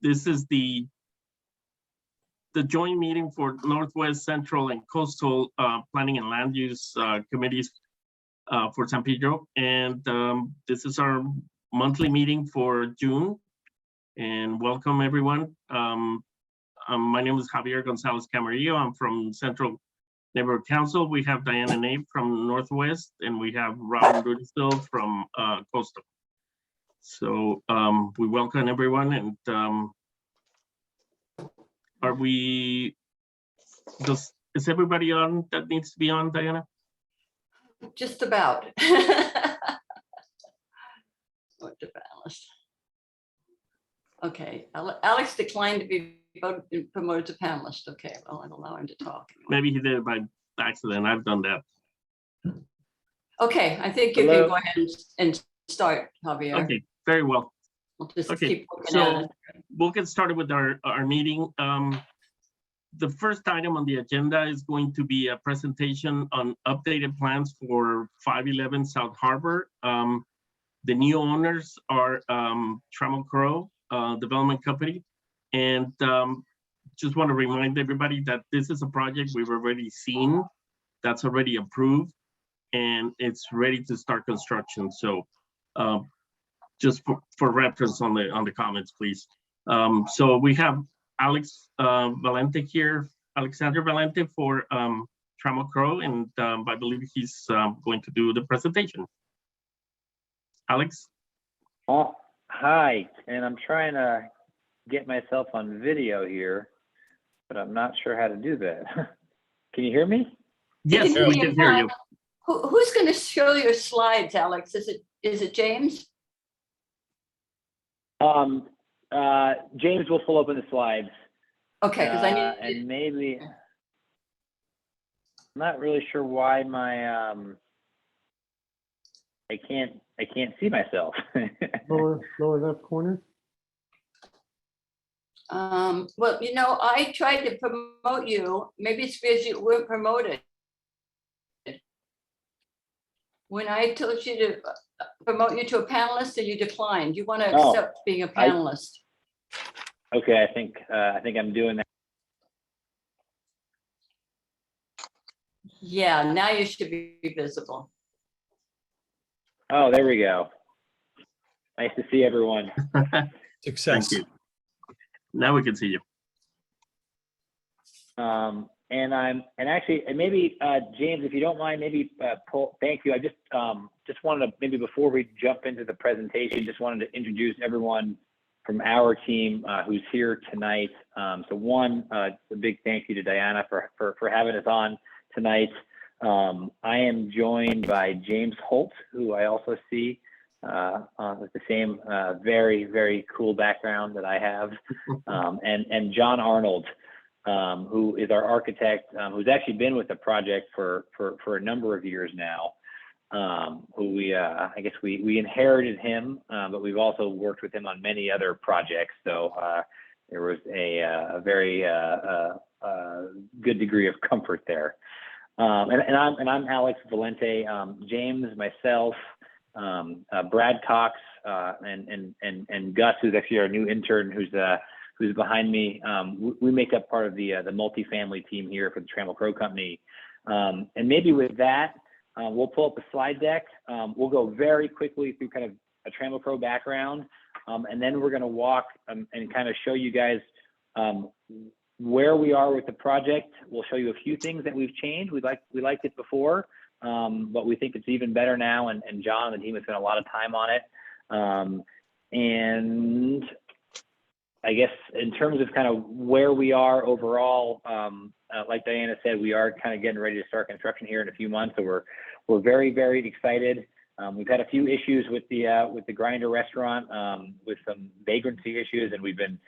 This is the joint meeting for Northwest, Central, and Coastal Planning and Land Use Committees for San Pedro. And this is our monthly meeting for June. And welcome, everyone. My name is Javier Gonzalez Camarillo. I'm from Central Neighborhood Council. We have Diana Nave from Northwest, and we have Robin Rudisill from Coastal. So we welcome everyone. And is everybody on that needs to be on, Diana? Just about. What the balance? Okay, Alex declined to be promoted to panelist. Okay, well, I'll allow him to talk. Maybe he did it by accident. I've done that. Okay, I think you can go ahead and start, Javier. Okay, very well. We'll just Okay, keep looking at it. We'll get started with our meeting. The first item on the agenda is going to be a presentation on updated plans for 511 South Harbor. The new owners are Trammell Crow Development Company. And just want to remind everybody that this is a project we've already seen, that's already approved, and it's ready to start construction. So just for reference on the comments, please. So we have Alexander Valente for Trammell Crow, and I believe he's going to do the presentation. Alex? Oh, hi, and I'm trying to get myself on video here, but I'm not sure how to do that. Can you hear me? Yes, we can hear you. Who's going to show your slides, Alex? Is it James? James will pull open the slides. Okay, because I need and maybe I'm not really sure why my I can't see myself. lower left corner. Well, you know, I tried to promote you. Maybe it's because you weren't promoted. When I told you to promote you to a panelist, and you declined. You want to accept being a panelist. Okay, I think I'm doing that. Yeah, now you should be visible. Oh, there we go. Nice to see everyone. Success. Thank you. Now we can see you. And maybe James, if you don't mind, maybe thank you. I just wanted to, maybe before we jump into the presentation, just wanted to introduce everyone from our team who's here tonight. So one, a big thank you to Diana for having us on tonight. I am joined by James Holt, who I also see with the same very, very cool background that I have, and John Arnold, who is our architect, who's actually been with the project for a number of years now. Who I guess we inherited him, but we've also worked with him on many other projects. So there was a very good degree of comfort there. And I'm Alex Valente. James, myself, Brad Cox, and Gus, who's actually our new intern, who's behind me. We make up part of the multifamily team here for the Trammell Crow Company. And maybe with that, we'll pull up the slide deck. We'll go very quickly through kind of a Trammell Crow background, and then we're going to walk and kind of show you guys where we are with the project. We'll show you a few things that we've changed. We liked it before, but we think it's even better now. And John and the team have spent a lot of time on it. And I guess in terms of kind of where we are overall, like Diana said, we are kind of getting ready to start construction here in a few months. So we're very, very excited. We've had a few issues with the Grinder restaurant, with some vagrancy issues, and we've been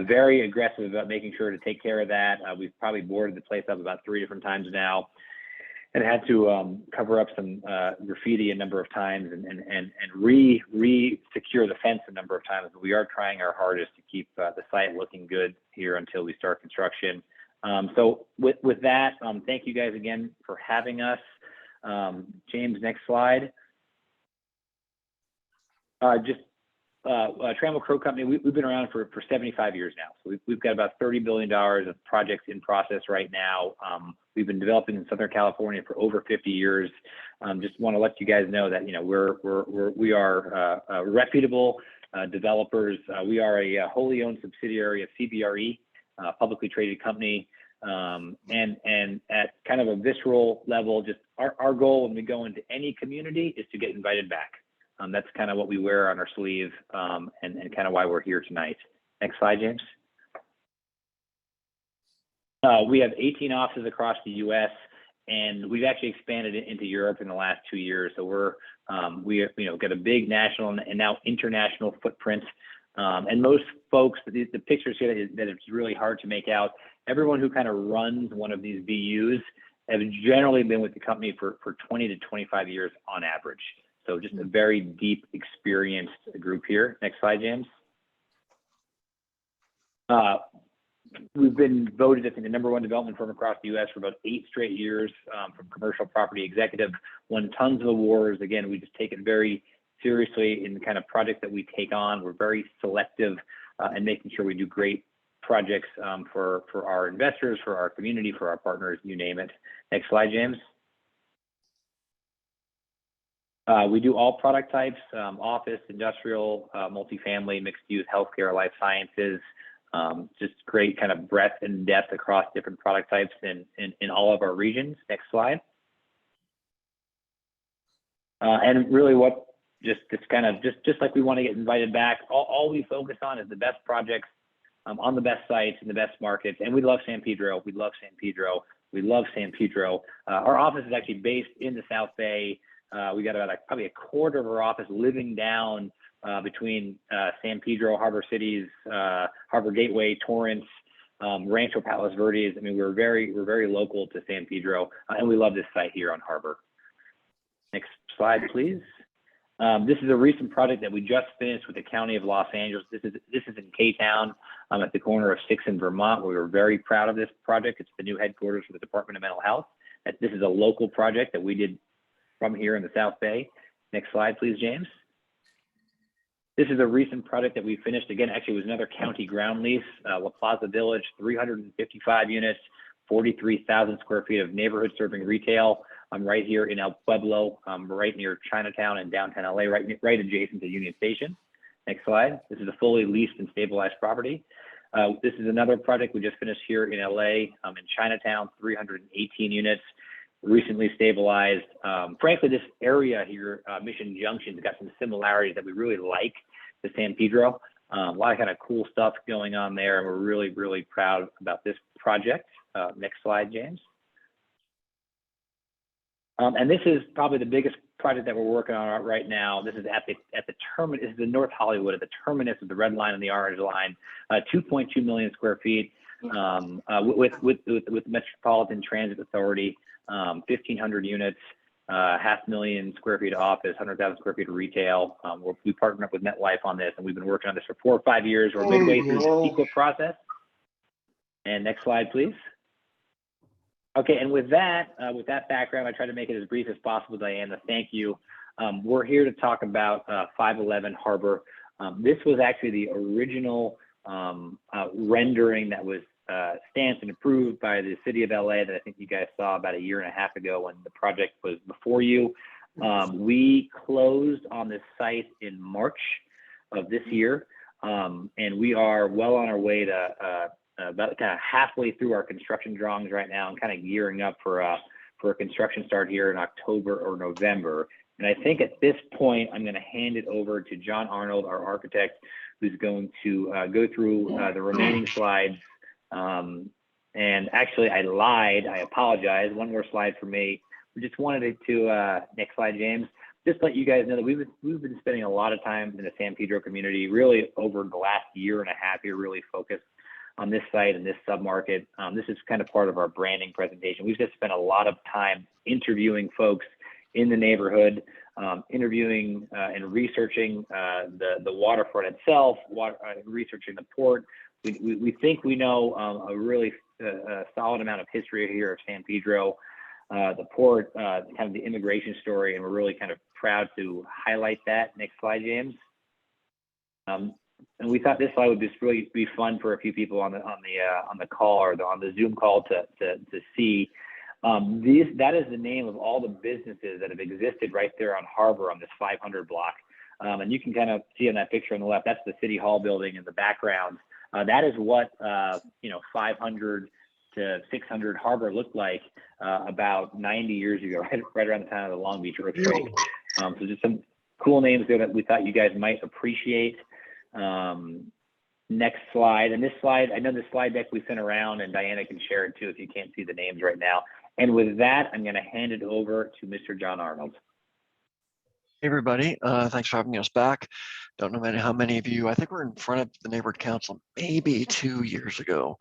very aggressive about making sure to take care of that. We've probably boarded the place up about 3 different times now, and had to cover up some graffiti a number of times and re-secure the fence a number of times. But we are trying our hardest to keep the site looking good here until we start construction. So with that, thank you guys again for having us. James, next slide. Just Trammell Crow Company, we've been around for 75 years now. So we've got about $30 billion of projects in process right now. We've been developing in Southern California for over 50 years. Just want to let you guys know that, you know, we are reputable developers. We are a wholly owned subsidiary of CBRE, publicly traded company. And at kind of a visceral level, just our goal when we go into any community is to get invited back. That's kind of what we wear on our sleeve, and kind of why we're here tonight. Next slide, James. We have 18 offices across the U.S., and we've actually expanded it into Europe in the last 2 years. So we have, you know, got a big national and now international footprint. And most folks, the pictures here that it's really hard to make out. Everyone who kind of runs one of these BUs have generally been with the company for 20 to 25 years on average. So just a very deep, experienced group here. Next slide, James. We've been voted as the #1 development firm across the U.S. for about 8 straight years, from Commercial Property Executive. Won tons of awards. Again, we just take it very seriously in the kind of project that we take on. We're very selective and making sure we do great projects for our investors, for our community, for our partners, you name it. Next slide, James. We do all product types, office, industrial, multifamily, mixed use, healthcare, life sciences, just great kind of breadth and depth across different product types in all of our regions. Next slide. And really just like we want to get invited back, all we focus on is the best projects on the best sites in the best markets. And we love San Pedro. We love San Pedro. We love San Pedro. Our office is actually based in the South Bay. We got about probably a quarter of our office living down between San Pedro, Harbor Cities, Harbor Gateway, Torrance, Rancho Palos Verdes. I mean, we're very local to San Pedro, and we love this site here on Harbor. Next slide, please. This is a recent project that we just finished with the County of Los Angeles. This is in K-Town, at the corner of 6th and Vermont. We were very proud of this project. It's the new headquarters for the Department of Mental Health. This is a local project that we did from here in the South Bay. Next slide, please, James. This is a recent project that we finished. Again, actually, it was another county ground lease, La Plaza Village, 355 units, 43,000 square feet of neighborhood serving retail. Right here in El Pueblo, right near Chinatown and downtown LA, right adjacent to Union Station. Next slide. This is a fully leased and stabilized property. This is another project we just finished here in LA, in Chinatown, 318 units, recently stabilized. Frankly, this area here, Mission Junction, has got some similarities that we really like to San Pedro. A lot of kind of cool stuff going on there, and we're really proud about this project. Next slide, James. And this is probably the biggest project that we're working on right now. This is at the terminus. This is in North Hollywood, at the terminus of the red line and the orange line. 2.2 million square feet with Metropolitan Transit Authority. 1,500 units, 500,000 square feet of office, 100,000 square feet of retail. We partnered up with MetLife on this, and we've been working on this for 4 or 5 years. We're midway through the CEQA process. And next slide, please. Okay, and with that background, I tried to make it as brief as possible, Diana. Thank you. We're here to talk about 511 Harbor. This was actually the original rendering that was stamped and approved by the city of LA that I think you guys saw about 1.5 years ago when the project was before you. We closed on this site in March of this year, and we are well on our way to about kind of halfway through our construction drawings right now and kind of gearing up for a construction start here in October or November. And I think at this point, I'm going to hand it over to John Arnold, our architect, who's going to go through the remaining slides. And actually, I lied. I apologize. One more slide for me. We just wanted to, next slide, James, just let you guys know that we've been spending a lot of time in the San Pedro community, really over the last 1.5 years here, really focused on this site and this submarket. This is kind of part of our branding presentation. We've just spent a lot of time interviewing folks in the neighborhood, interviewing and researching the waterfront itself, researching the port. We think we know a really solid amount of history here of San Pedro, the port, kind of the immigration story, and we're really kind of proud to highlight that. Next slide, James. And we thought this slide would just really be fun for a few people on the call or on the Zoom call to see. That is the name of all the businesses that have existed right there on Harbor on this 500 block. And you can kind of see in that picture on the left, that's the City Hall building in the background. That is what 500 to 600 Harbor looked like about 90 years ago, right around the time of the Long Beach earthquake. So just some cool names there that we thought you guys might appreciate. Next slide, and this slide, I know the slide deck we sent around, and Diana can share it too if you can't see the names right now. And with that, I'm going to hand it over to Mr. John Arnold. Hey everybody, thanks for having us back. Don't know how many of you, I think we're in front of the neighborhood council maybe 2 years ago.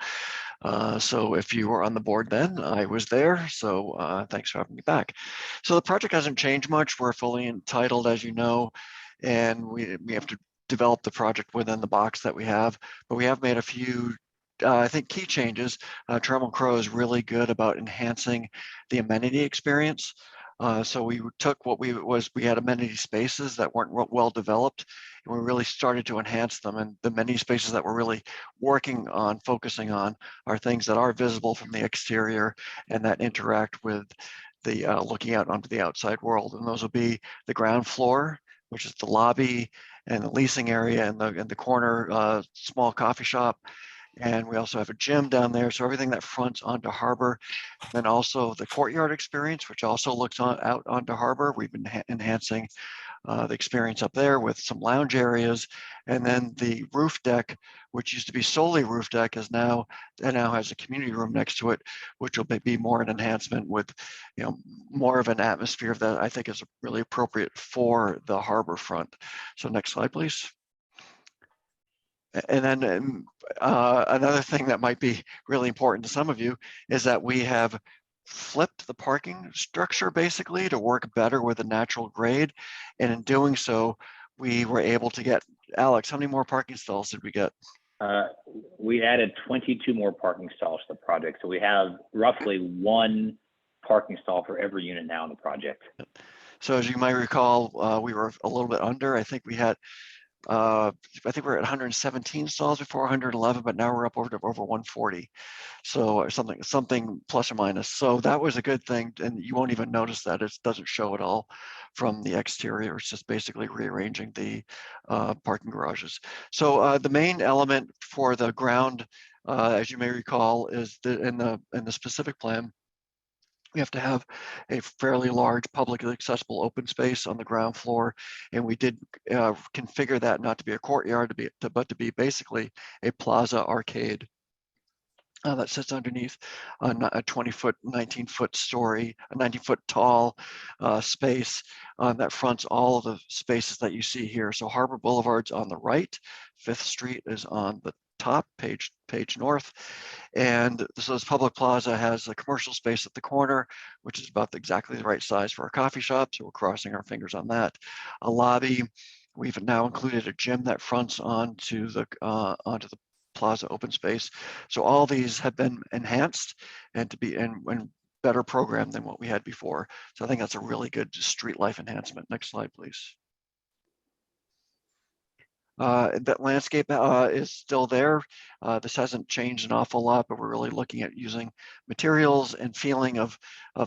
So if you were on the board then, I was there. So thanks for having me back. So the project hasn't changed much. We're fully entitled, as you know, and we have to develop the project within the box that we have, but we have made a few I think key changes. Trammell Crow is really good about enhancing the amenity experience. So we took what we had amenity spaces that weren't well developed, and we really started to enhance them. And the amenity spaces that we're really working on, focusing on, are things that are visible from the exterior and that interact with the looking out onto the outside world. And those will be the ground floor, which is the lobby and the leasing area, and the corner small coffee shop. And we also have a gym down there. So everything that fronts onto Harbor. Then also the courtyard experience, which also looks out onto Harbor. We've been enhancing the experience up there with some lounge areas. And then the roof deck, which used to be solely roof deck, is now has a community room next to it, which will be more an enhancement with, more of an atmosphere that I think is really appropriate for the harbor front. So next slide, please. And then another thing that might be really important to some of you is that we have flipped the parking structure basically to work better with a natural grade. And in doing so, we were able to get, Alex, how many more parking stalls did we get? We added 22 more parking stalls to the project. So we have roughly 1 parking stall for every unit now in the project. So as you might recall, we were a little bit under. I think we had I think we're at 117 stalls before 111, but now we're up over 140. So something plus or minus. So that was a good thing, and you won't even notice that. It doesn't show at all from the exterior. It's just basically rearranging the parking garages. So the main element for the ground, as you may recall, is in the specific plan. We have to have a fairly large publicly accessible open space on the ground floor, and we did configure that not to be a courtyard, but to be basically a plaza arcade that sits underneath a 20-foot, 19-foot story, a 90-foot tall space that fronts all of the spaces that you see here. So Harbor Boulevard's on the right, 5th Street is on the top, page north. And so this public plaza has a commercial space at the corner, which is about exactly the right size for a coffee shop. So we're crossing our fingers on that. A lobby, we've now included a gym that fronts onto the plaza open space. So all these have been enhanced and to be and better programmed than what we had before. So I think that's a really good street life enhancement. Next slide, please. That landscape is still there. This hasn't changed an awful lot, but we're really looking at using materials and feeling of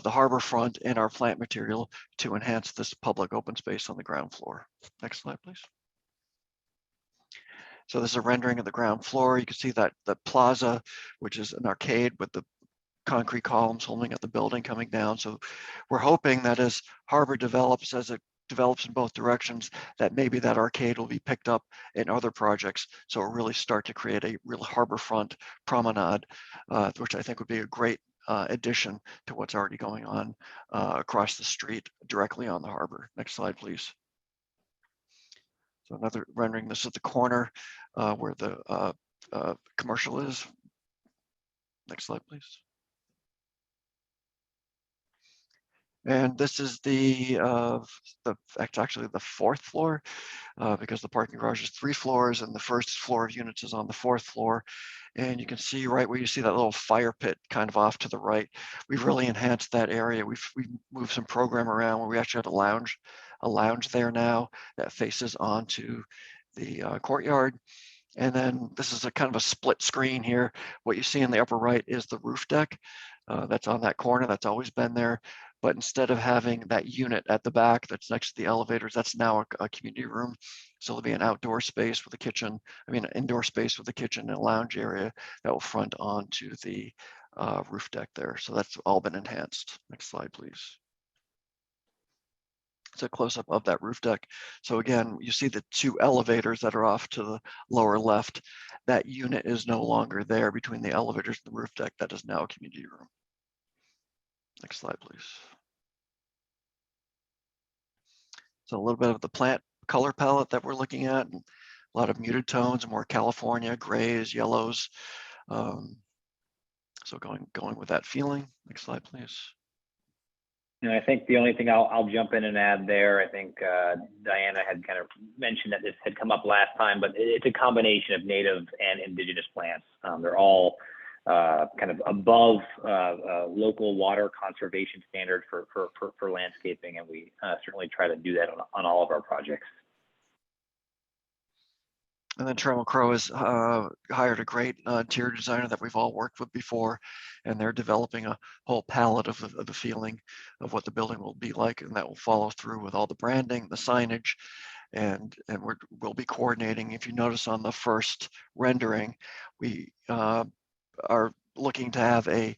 the harbor front and our plant material to enhance this public open space on the ground floor. Next slide, please. So this is a rendering of the ground floor. You can see that the plaza, which is an arcade with the concrete columns holding up the building coming down. So we're hoping that as Harbor develops, as it develops in both directions, that maybe that arcade will be picked up in other projects. So it'll really start to create a real harborfront promenade, which I think would be a great addition to what's already going on across the street directly on the harbor. Next slide, please. So another rendering, this is the corner where the commercial is. Next slide, please. And this is actually the 4th floor because the parking garage is 3 floors and the first floor of units is on the 4th floor. And you can see right where you see that little fire pit kind of off to the right. We've really enhanced that area. We've moved some program around where we actually have a lounge there now that faces onto the courtyard. And then this is a kind of a split screen here. What you see in the upper right is the roof deck that's on that corner. That's always been there. But instead of having that unit at the back that's next to the elevators, that's now a community room. So there'll be an outdoor space with a kitchen, an indoor space with a kitchen and a lounge area that will front onto the roof deck there. So that's all been enhanced. Next slide, please. It's a close-up of that roof deck. So again, you see the two elevators that are off to the lower left. That unit is no longer there between the elevators and the roof deck. That is now a community room. Next slide, please. So a little bit of the plant color palette that we're looking at. A lot of muted tones, more California, grays, yellows. So going with that feeling. Next slide, please. And I think the only thing I'll jump in and add there, I think Diana had kind of mentioned that this had come up last time, but it's a combination of native and indigenous plants. They're all kind of above local water conservation standard for landscaping, and we certainly try to do that on all of our projects. And then Trammell Crow has hired a great interior designer that we've all worked with before, and they're developing a whole palette of the feeling of what the building will be like, and that will follow through with all the branding, the signage, and we'll be coordinating. If you notice on the first rendering, we are looking to have a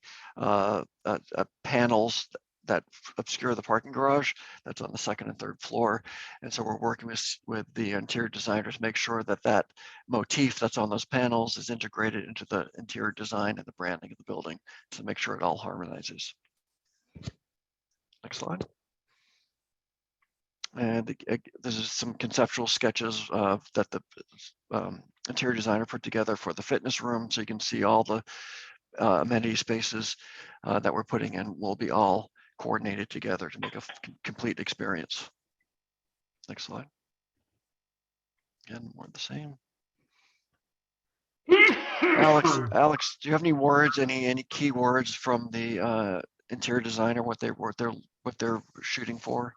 panels that obscure the parking garage that's on the second and third floor. And so we're working with the interior designers to make sure that that motif that's on those panels is integrated into the interior design and the branding of the building to make sure it all harmonizes. Next slide. And this is some conceptual sketches that the interior designer put together for the fitness room. So you can see all the amenity spaces that we're putting in will be all coordinated together to make a complete experience. Next slide. Again, more of the same. Alex, do you have any words, any key words from the interior designer, what they're shooting for?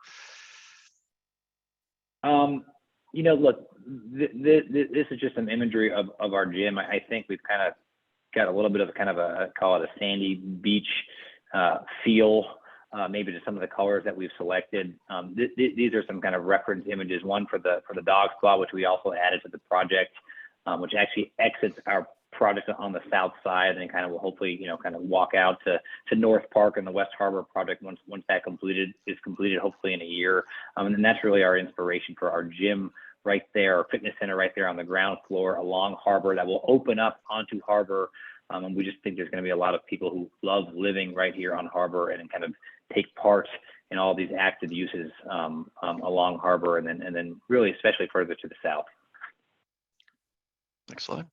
You know, look, this is just some imagery of our gym. I think we've kind of got a little bit of kind of call it a sandy beach feel. Maybe to some of the colors that we've selected. These are some kind of reference images. One for the dog spa, which we also added to the project, which actually exits our project on the south side and kind of will hopefully, kind of walk out to North Park and the West Harbor project once that is completed, hopefully in a year. And then that's really our inspiration for our gym right there, our fitness center right there on the ground floor along Harbor that will open up onto Harbor. And we just think there's going to be a lot of people who love living right here on Harbor and kind of take part in all these active uses along Harbor and then really especially further to the south. Next slide.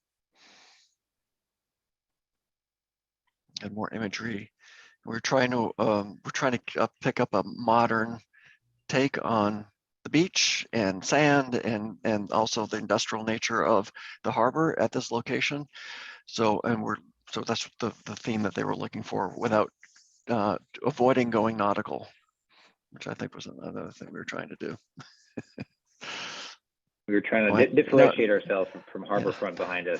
And more imagery. We're trying to pick up a modern take on the beach and sand and also the industrial nature of the harbor at this location. So that's the theme that they were looking for without avoiding going nautical, which I think was another thing we were trying to do. We were trying to differentiate ourselves from Harborfront behind us.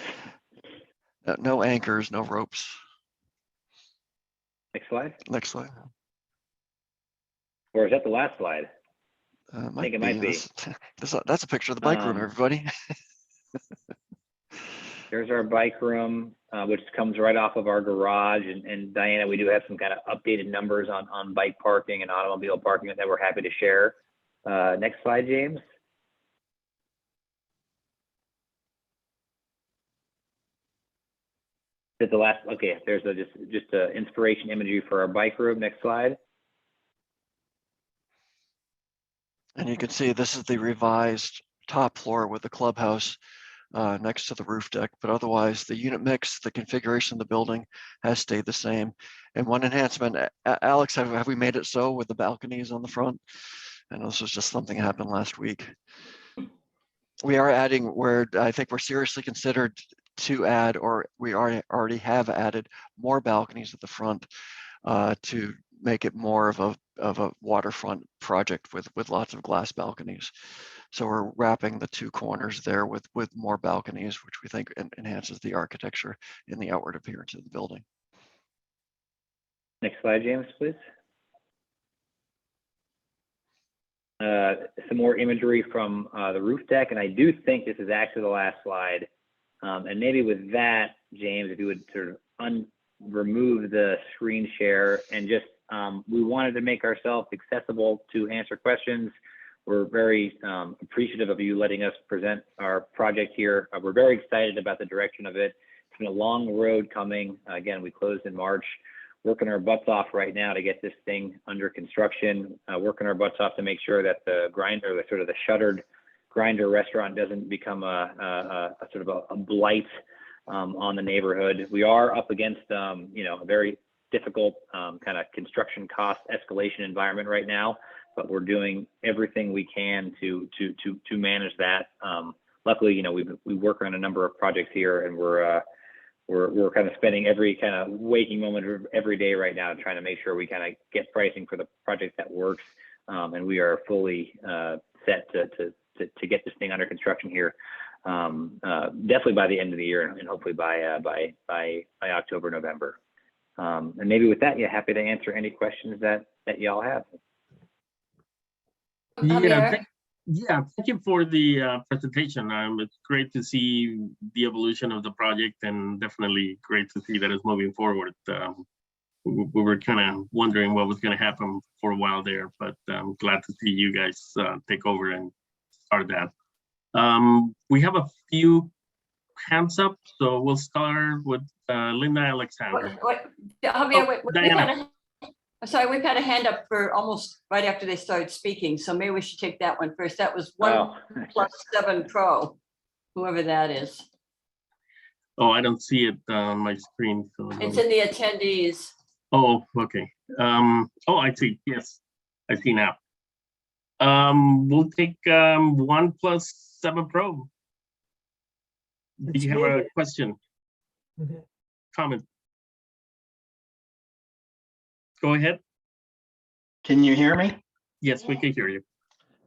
No anchors, no ropes. Next slide. Next slide. Or is that the last slide? I think it might be. That's a picture of the bike room, everybody. There's our bike room, which comes right off of our garage. And Diana, we do have some kind of updated numbers on bike parking and automobile parking that we're happy to share. Next slide, James. Is the last, okay, there's just inspiration imagery for our bike room. Next slide. And you can see this is the revised top floor with the clubhouse next to the roof deck, but otherwise the unit mix, the configuration of the building has stayed the same. And one enhancement, Alex, have we made it so with the balconies on the front? I know this was just something that happened last week. We are adding where I think we're seriously considered to add, or we already have added more balconies at the front to make it more of a waterfront project with lots of glass balconies. So we're wrapping the two corners there with more balconies, which we think enhances the architecture and the outward appearance of the building. Next slide, James, please. Some more imagery from the roof deck, and I do think this is actually the last slide. And maybe with that, James, if you would sort of remove the screen share and just, we wanted to make ourselves accessible to answer questions. We're very appreciative of you letting us present our project here. We're very excited about the direction of it. It's been a long road coming. Again, we closed in March, working our butts off right now to get this thing under construction, working our butts off to make sure that the grinder, the sort of the shuttered grinder restaurant doesn't become a sort of a blight on the neighborhood. We are up against, you know, a very difficult kind of construction cost escalation environment right now, but we're doing everything we can to manage that. Luckily, you know, we work on a number of projects here, and we're kind of spending every kind of waking moment of every day right now trying to make sure we kind of get pricing for the project that works, and we are fully set to get this thing under construction here, definitely by the end of the year, and hopefully by October, November. And maybe with that, yeah, happy to answer any questions that y'all have. Thank you for the presentation. It's great to see the evolution of the project, and definitely great to see that it's moving forward. We were kind of wondering what was going to happen for a while there, but I'm glad to see you guys take over and start that. We have a few hands up, so we'll start with Linda Alexander. Javier, Diana. sorry, we've had a hand up for almost right after they started speaking, so maybe we should take that one first. That was 1+7 Pro, whoever that is. Oh, I don't see it on my screen. So it's in the attendees. Oh, okay. Oh, I see. Yes, I see now. We'll take 1+7 Pro. Do you have a question? Comment? Go ahead. Can you hear me? Yes, we can hear you.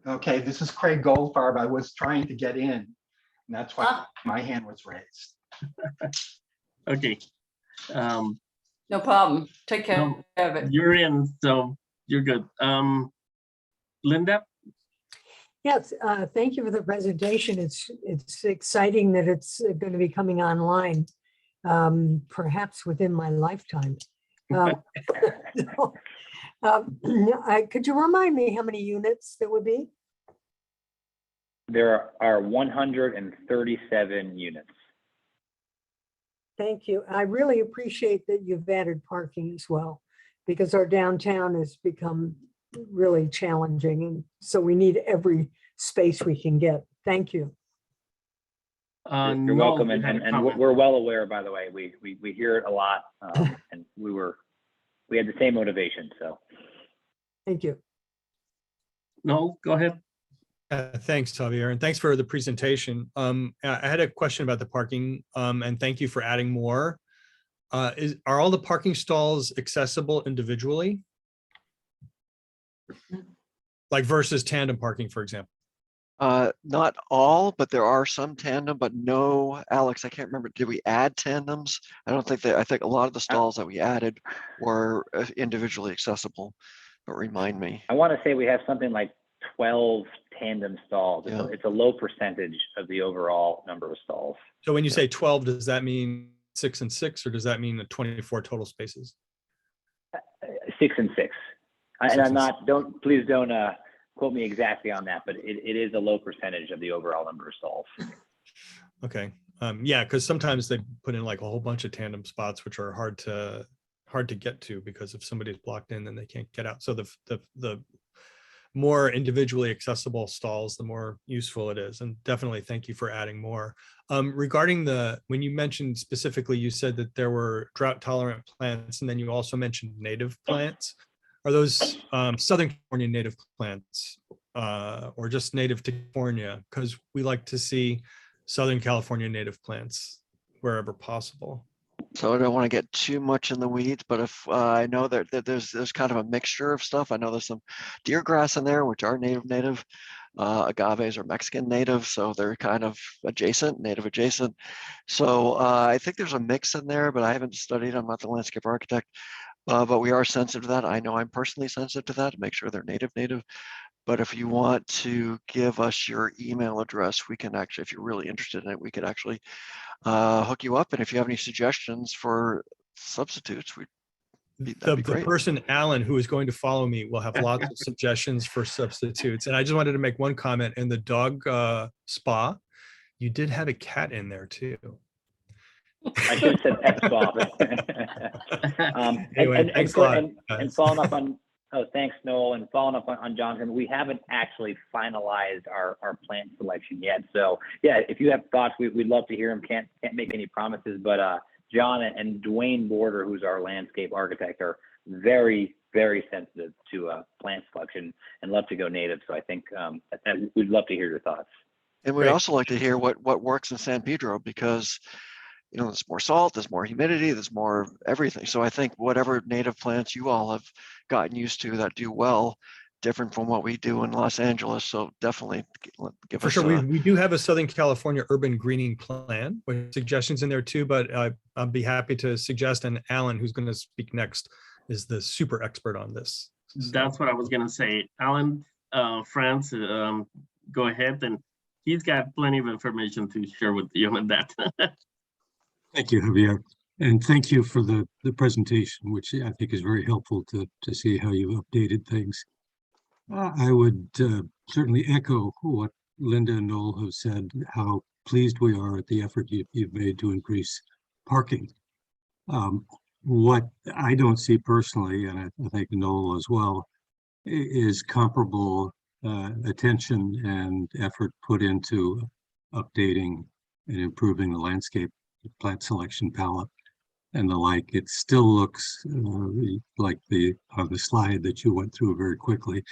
Okay, this is Craig Goldfarb. I was trying to get in, and that's why my hand was raised. Okay. No problem. Take care of it. You're in, so you're good. Linda? Yes, thank you for the presentation. It's exciting that it's going to be coming online, perhaps within my lifetime. Could you remind me how many units there would be? There are 137 units. Thank you. I really appreciate that you've added parking as well, because our downtown has become really challenging, and so we need every space we can get. Thank you. You're welcome, and we're well aware. By the way, we hear it a lot, and we had the same motivation. So, thank you. No, go ahead. Thanks, Javier, and thanks for the presentation. I had a question about the parking, and thank you for adding more. Are all the parking stalls accessible individually? Like versus tandem parking, for example? Not all, but there are some tandem, but no, Alex, I can't remember. Did we add tandems? I don't think that, I think a lot of the stalls that we added were individually accessible, but remind me. I want to say we have something like 12 tandem stalls. Yeah. It's a low percentage of the overall number of stalls. So when you say 12, does that mean 6 and 6, or does that mean the 24 total spaces? 6 and 6. And I'm not, please don't quote me exactly on that, but it is a low percentage of the overall number of stalls. Okay. Yeah, because sometimes they put in like a whole bunch of tandem spots, which are hard to get to, because if somebody's blocked in, then they can't get out. So the more individually accessible stalls, the more useful it is. And definitely thank you for adding more. Regarding when you mentioned specifically, you said that there were drought tolerant plants, and then you also mentioned native plants. Are those Southern California native plants or just native to California? Because we like to see Southern California native plants wherever possible. So I don't want to get too much in the weeds, but if I know that there's kind of a mixture of stuff. I know there's some deer grass in there, which are native. Agaves are Mexican native, so they're kind of native adjacent. So I think there's a mix in there, but I haven't studied. I'm not the landscape architect, but we are sensitive to that. I know I'm personally sensitive to that to make sure they're native. But if you want to give us your email address, we can actually, if you're really interested in it, we could actually hook you up. And if you have any suggestions for substitutes, that'd be The great. person, Alan, who is going to follow me will have lots of suggestions for substitutes. And I just wanted to make one comment. In the dog spa, you did have a cat in there too. I should have said pet spa. Anyway, thanks a lot. And following up on, thanks, Noel, and following up on Jonathan, we haven't actually finalized our plant selection yet. So yeah, if you have thoughts, we'd love to hear them. Can't make any promises, but John and Dwayne Border, who's our landscape architect, are very, very sensitive to plant selection and love to go native. So I think we'd love to hear your thoughts. And we'd Great. also like to hear what works in San Pedro, because there's more salt, there's more humidity, there's more everything. So I think whatever native plants you all have gotten used to that do well, different from what we do in Los Angeles. So definitely give For us sure, we do have a Southern California urban greening plan with suggestions in there too, but I'll be happy to suggest, and Alan, who's going to speak next, is the super expert on this. So, That's what I was gonna say. Alan France, go ahead, and he's got plenty of information to share with you on that. Thank you, Javier. And thank you for the presentation, which I think is very helpful to see how you've updated things. I would certainly echo what Linda and Noel have said, how pleased we are at the effort you've made to increase parking. What I don't see personally, and I think Noel as well, is comparable attention and effort put into updating and improving the landscape plant selection palette and the like. It still looks like on the slide that you went through very quickly,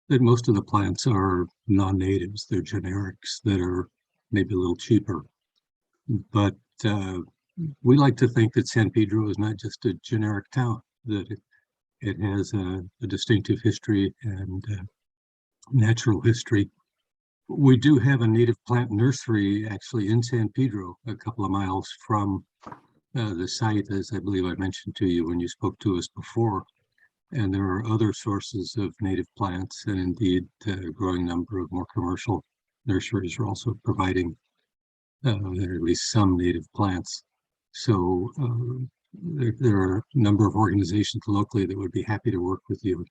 that most of the plants are non-natives. They're generics that are maybe a little cheaper. But we like to think that San Pedro is not just a generic town, that it has a distinctive history and natural history. We do have a native plant nursery actually in San Pedro, a couple of miles from the site, as I believe I mentioned to you when you spoke to us before. And there are other sources of native plants, and indeed a growing number of more commercial nurseries are also providing at least some native plants. So there are a number of organizations locally that would be happy to work with you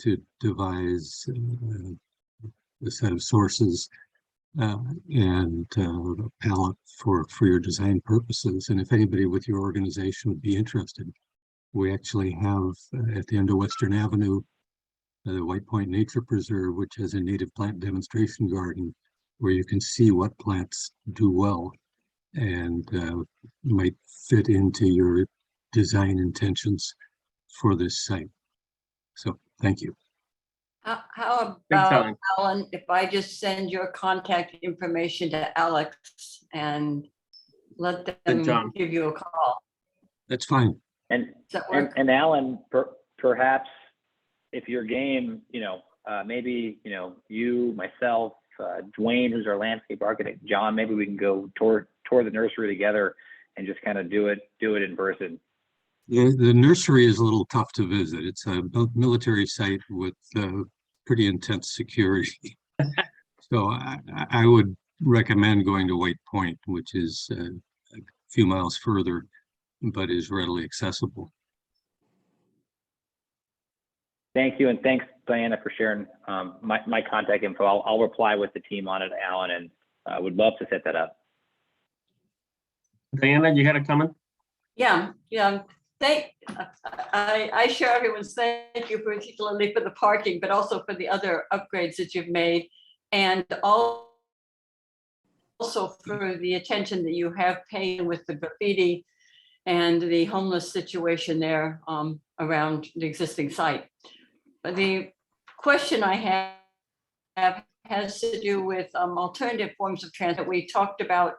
to devise a set of sources and a palette for your design purposes. And if anybody with your organization would be interested, we actually have at the end of Western Avenue, the White Point Nature Preserve, which has a native plant demonstration garden where you can see what plants do well and might fit into your design intentions for this site. So thank you. How Thanks, about, Alan. Alan, if I just send your contact information to Alex and let them John. give you a call? That's fine. Does that work? And Alan, perhaps if your game, maybe, you, myself, Dwayne, who's our landscape architect, John, maybe we can go tour the nursery together and just kind of do it in person. The nursery is a little tough to visit. It's a military site with pretty intense security. So I would recommend going to White Point, which is a few miles further, but is readily accessible. Thank you, and thanks, Diana, for sharing my contact info. I'll reply with the team on it, Alan, and would love to set that up. Diana, you had a comment? Yeah. I share everyone's thank you, particularly for the parking, but also for the other upgrades that you've made, and also for the attention that you have paid with the graffiti and the homeless situation there around the existing site. The question I have has to do with alternative forms of transit. We talked about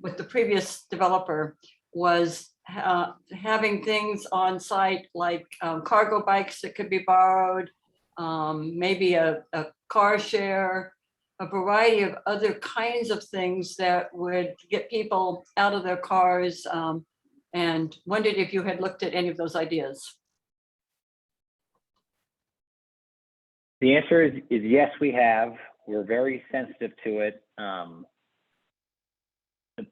with the previous developer was having things on site like cargo bikes that could be borrowed, maybe a car share, a variety of other kinds of things that would get people out of their cars, and wondered if you had looked at any of those ideas. The answer is yes, we have. We're very sensitive to it.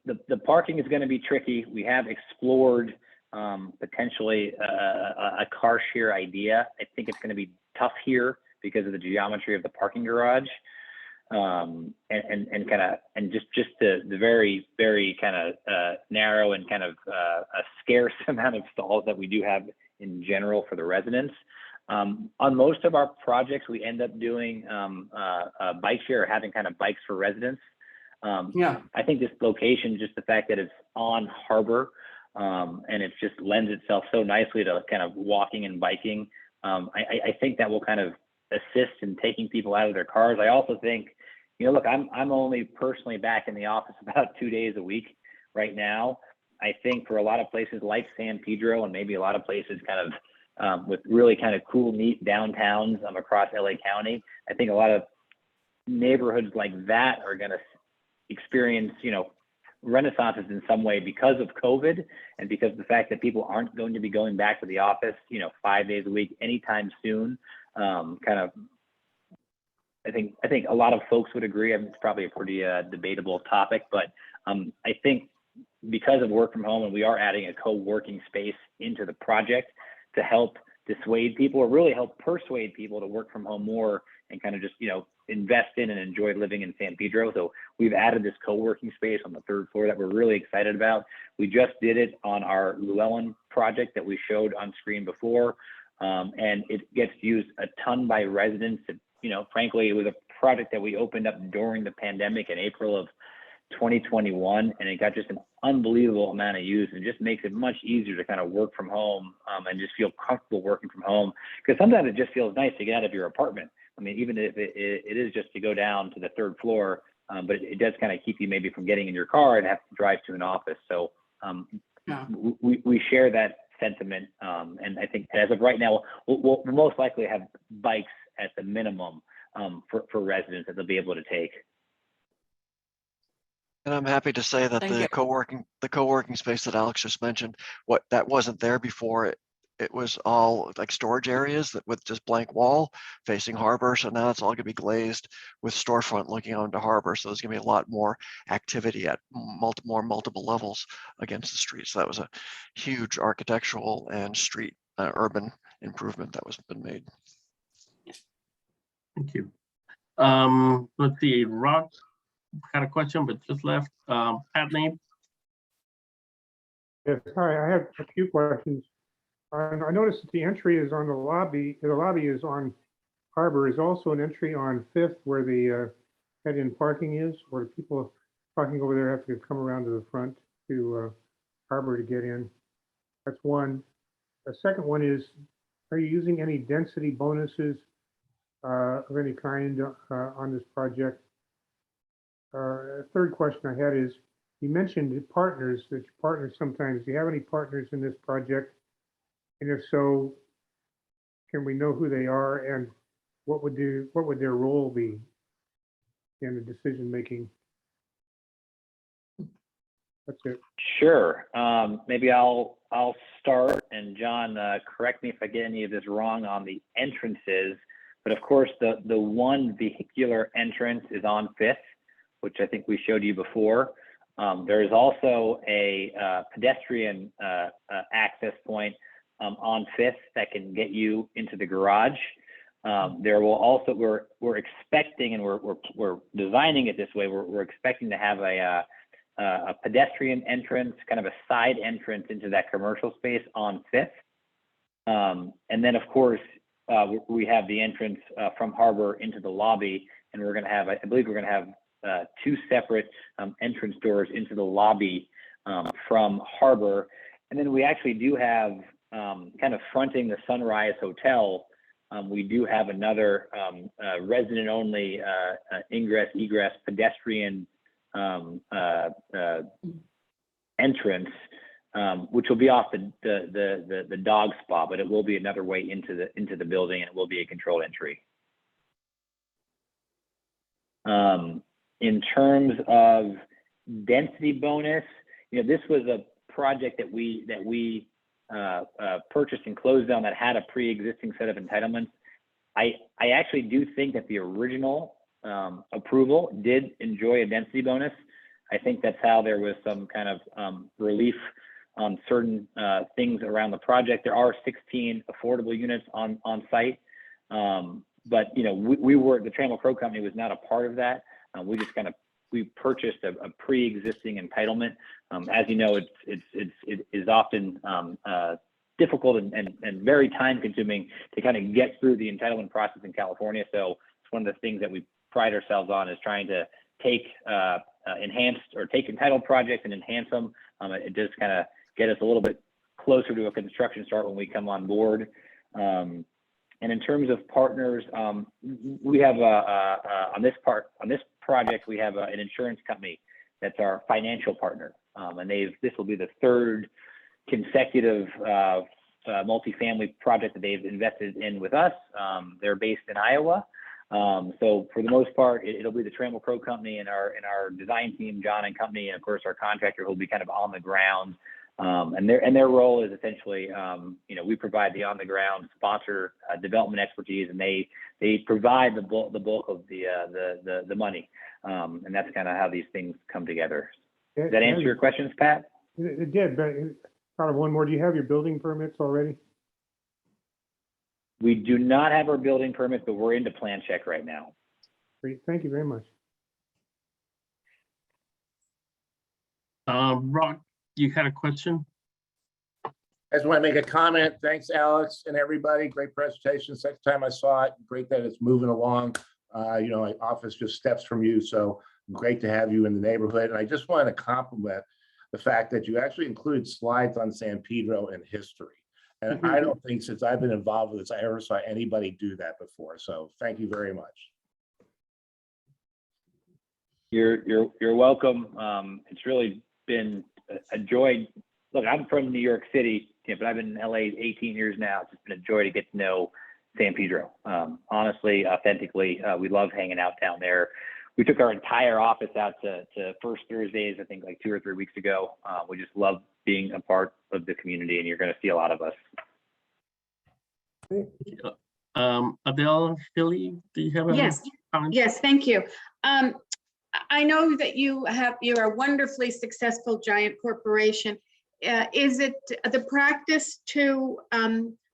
The parking is going to be tricky. We have explored potentially a car share idea. I think it's going to be tough here because of the geometry of the parking garage, and just the very kind of narrow and kind of a scarce amount of stalls that we do have in general for the residents. On most of our projects, we end up doing a bike share or having kind of bikes for residents. Yeah. I think this location, just the fact that it's on harbor, and it just lends itself so nicely to kind of walking and biking. I think that will kind of assist in taking people out of their cars. I also think, look, I'm only personally back in the office about 2 days a week right now. I think for a lot of places like San Pedro and maybe a lot of places kind of with really kind of cool, neat downtowns across LA County, I think a lot of neighborhoods like that are going to experience, renaissances in some way because of COVID and because of the fact that people aren't going to be going back to the office, 5 days a week anytime soon. I think a lot of folks would agree. I mean, it's probably a pretty debatable topic, but I think because of work from home and we are adding a co-working space into the project to help dissuade people or really help persuade people to work from home more and kind of just, invest in and enjoy living in San Pedro. So we've added this co-working space on the 3rd floor that we're really excited about. We just did it on our Llewellyn project that we showed on screen before. And it gets used a ton by residents. Frankly, it was a project that we opened up during the pandemic in April of 2021, and it got just an unbelievable amount of use and just makes it much easier to kind of work from home and just feel comfortable working from home. Because sometimes it just feels nice to get out of your apartment. I mean, even if it is just to go down to the 3rd floor, but it does kind of keep you maybe from getting in your car and have to drive to an office. So we share that sentiment. And I think as of right now, we'll most likely have bikes at the minimum for residents that they'll be able to take. And I'm happy to say that Thank the you. co-working space that Alex just mentioned, that wasn't there before. It was all like storage areas that with just blank wall facing harbor. So now it's all gonna be glazed with storefront looking onto harbor. So there's gonna be a lot more activity at multiple levels against the street. So that was a huge architectural and street urban improvement that was been made. Thank you. Let's see, Rock had a question, but just left. Pat name. Yes, hi, I have a few questions. I noticed that the entry is on the lobby is on Harbor. Is also an entry on 5th where the head-in parking is, where people parking over there have to come around to the front to Harbor to get in. That's one. The second one is, are you using any density bonuses of any kind on this project? Third question I had is, you mentioned partners, that you partner sometimes. Do you have any partners in this project? And if so, can we know who they are and what would their role be in the decision making? That's it. Sure. Maybe I'll start, and John, correct me if I get any of this wrong on the entrances. But of course, the one vehicular entrance is on 5th, which I think we showed you before. There is also a pedestrian access point on 5th that can get you into the garage. There will also, we're expecting, and we're designing it this way, we're expecting to have a pedestrian entrance, kind of a side entrance into that commercial space on 5th. And then of course, we have the entrance from Harbor into the lobby, and we're gonna have, I believe we're gonna have 2 separate entrance doors into the lobby from Harbor. And then we actually do have, kind of fronting the Sunrise Hotel, we do have another resident only ingress egress pedestrian entrance which will be off the dog spa, but it will be another way into the building, and it will be a controlled entry. In terms of density bonus, this was a project that we purchased and closed on that had a pre-existing set of entitlements. I actually do think that the original approval did enjoy a density bonus. I think that's how there was some kind of relief on certain things around the project. There are 16 affordable units on site, but we were, the Trammell Crow Company was not a part of that. We purchased a pre-existing entitlement. As you know, it is often difficult and very time consuming to kind of get through the entitlement process in California. So it's one of the things that we pride ourselves on, is trying to take take entitled projects and enhance them. It does kind of get us a little bit closer to a construction start when we come on board. And in terms of partners, we have on this project, we have an insurance company that's our financial partner. And this will be the third consecutive multifamily project that they've invested in with us. They're based in Iowa. So for the most part, it'll be the Trammell Crow Company and our design team, John and company, and of course our contractor, who'll be kind of on the ground. And their role is essentially, we provide the on the ground sponsor development expertise, and they provide the bulk of the money. And that's kind of how these things come together. Does that answer your questions, Pat? It did, but kind of one more. Do you have your building permits already? We do not have our building permits, but we're into plan check right now. Great, thank you very much. Rock, you had a question? I just want to make a comment. Thanks, Alex and everybody. Great presentation. Second time I saw it. Great that it's moving along. My office just steps from you, so great to have you in the neighborhood. And I just want to compliment the fact that you actually included slides on San Pedro and history. And I don't think, since I've been involved with this, I ever saw anybody do that before. So thank you very much. You're welcome. It's really been a joy. Look, I'm from New York City, but I've been in LA 18 years now. It's just been a joy to get to know San Pedro. Honestly, authentically, we love hanging out down there. We took our entire office out to First Thursdays, I think like 2 or 3 weeks ago. We just love being a part of the community, and you're going to see a lot of us. Adele, Philly, do you have any comments? Yes, thank you. I know that you're a wonderfully successful giant corporation. Is it the practice to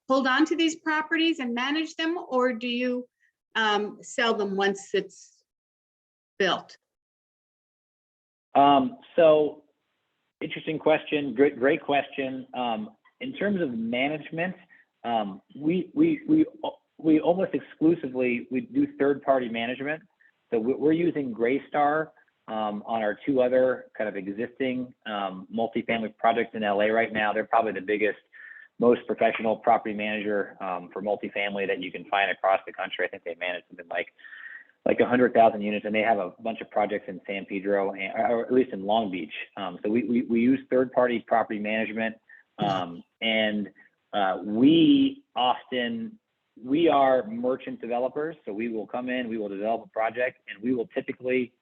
hold on to these properties and manage them, or do you sell them once it's built? So interesting question. Great question. In terms of management, we almost exclusively do third-party management. So we're using Greystar on our 2 other kind of existing multifamily projects in LA right now. They're probably the biggest, most professional property manager for multifamily that you can find across the country. I think they manage something like 100,000 units, and they have a bunch of projects in San Pedro, or at least in Long Beach. So we use third-party property management, and we are merchant developers. So we will come in, we will develop a project, and we will typically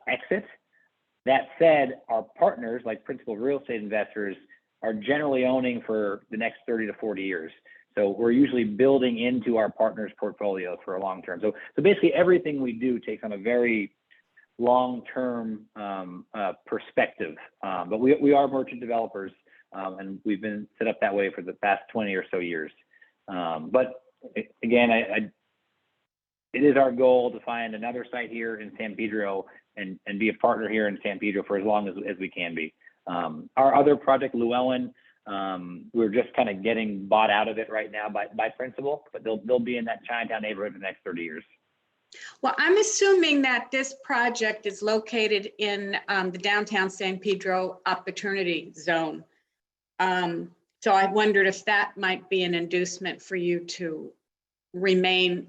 exit. That said, our partners, like principal real estate investors, are generally owning for the next 30 to 40 years. So we're usually building into our partners' portfolio for a long term. So basically everything we do takes on a very long-term perspective. But we are merchant developers, and we've been set up that way for the past 20 or so years. But again, it is our goal to find another site here in San Pedro and be a partner here in San Pedro for as long as we can be. Our other project, Llewellyn, we're just kind of getting bought out of it right now by principal, but they'll be in that Chinatown neighborhood for the next 30 years. Well, I'm assuming that this project is located in the downtown San Pedro Opportunity Zone. So I wondered if that might be an inducement for you to remain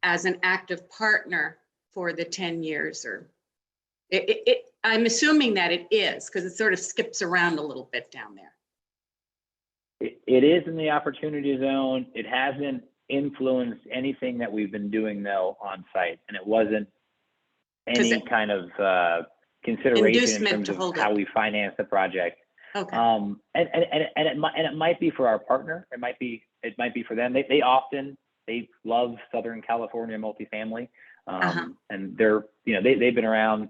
as an active partner for the 10 years, or I'm assuming that it is, because it sort of skips around a little bit down there. It is in the opportunity zone. It hasn't influenced anything that we've been doing though on site, and it wasn't any kind of consideration in Inducement terms to of hold how it. we finance the project. Okay. And it might be for our partner. It might be for them. They love Southern California multifamily, and they've been around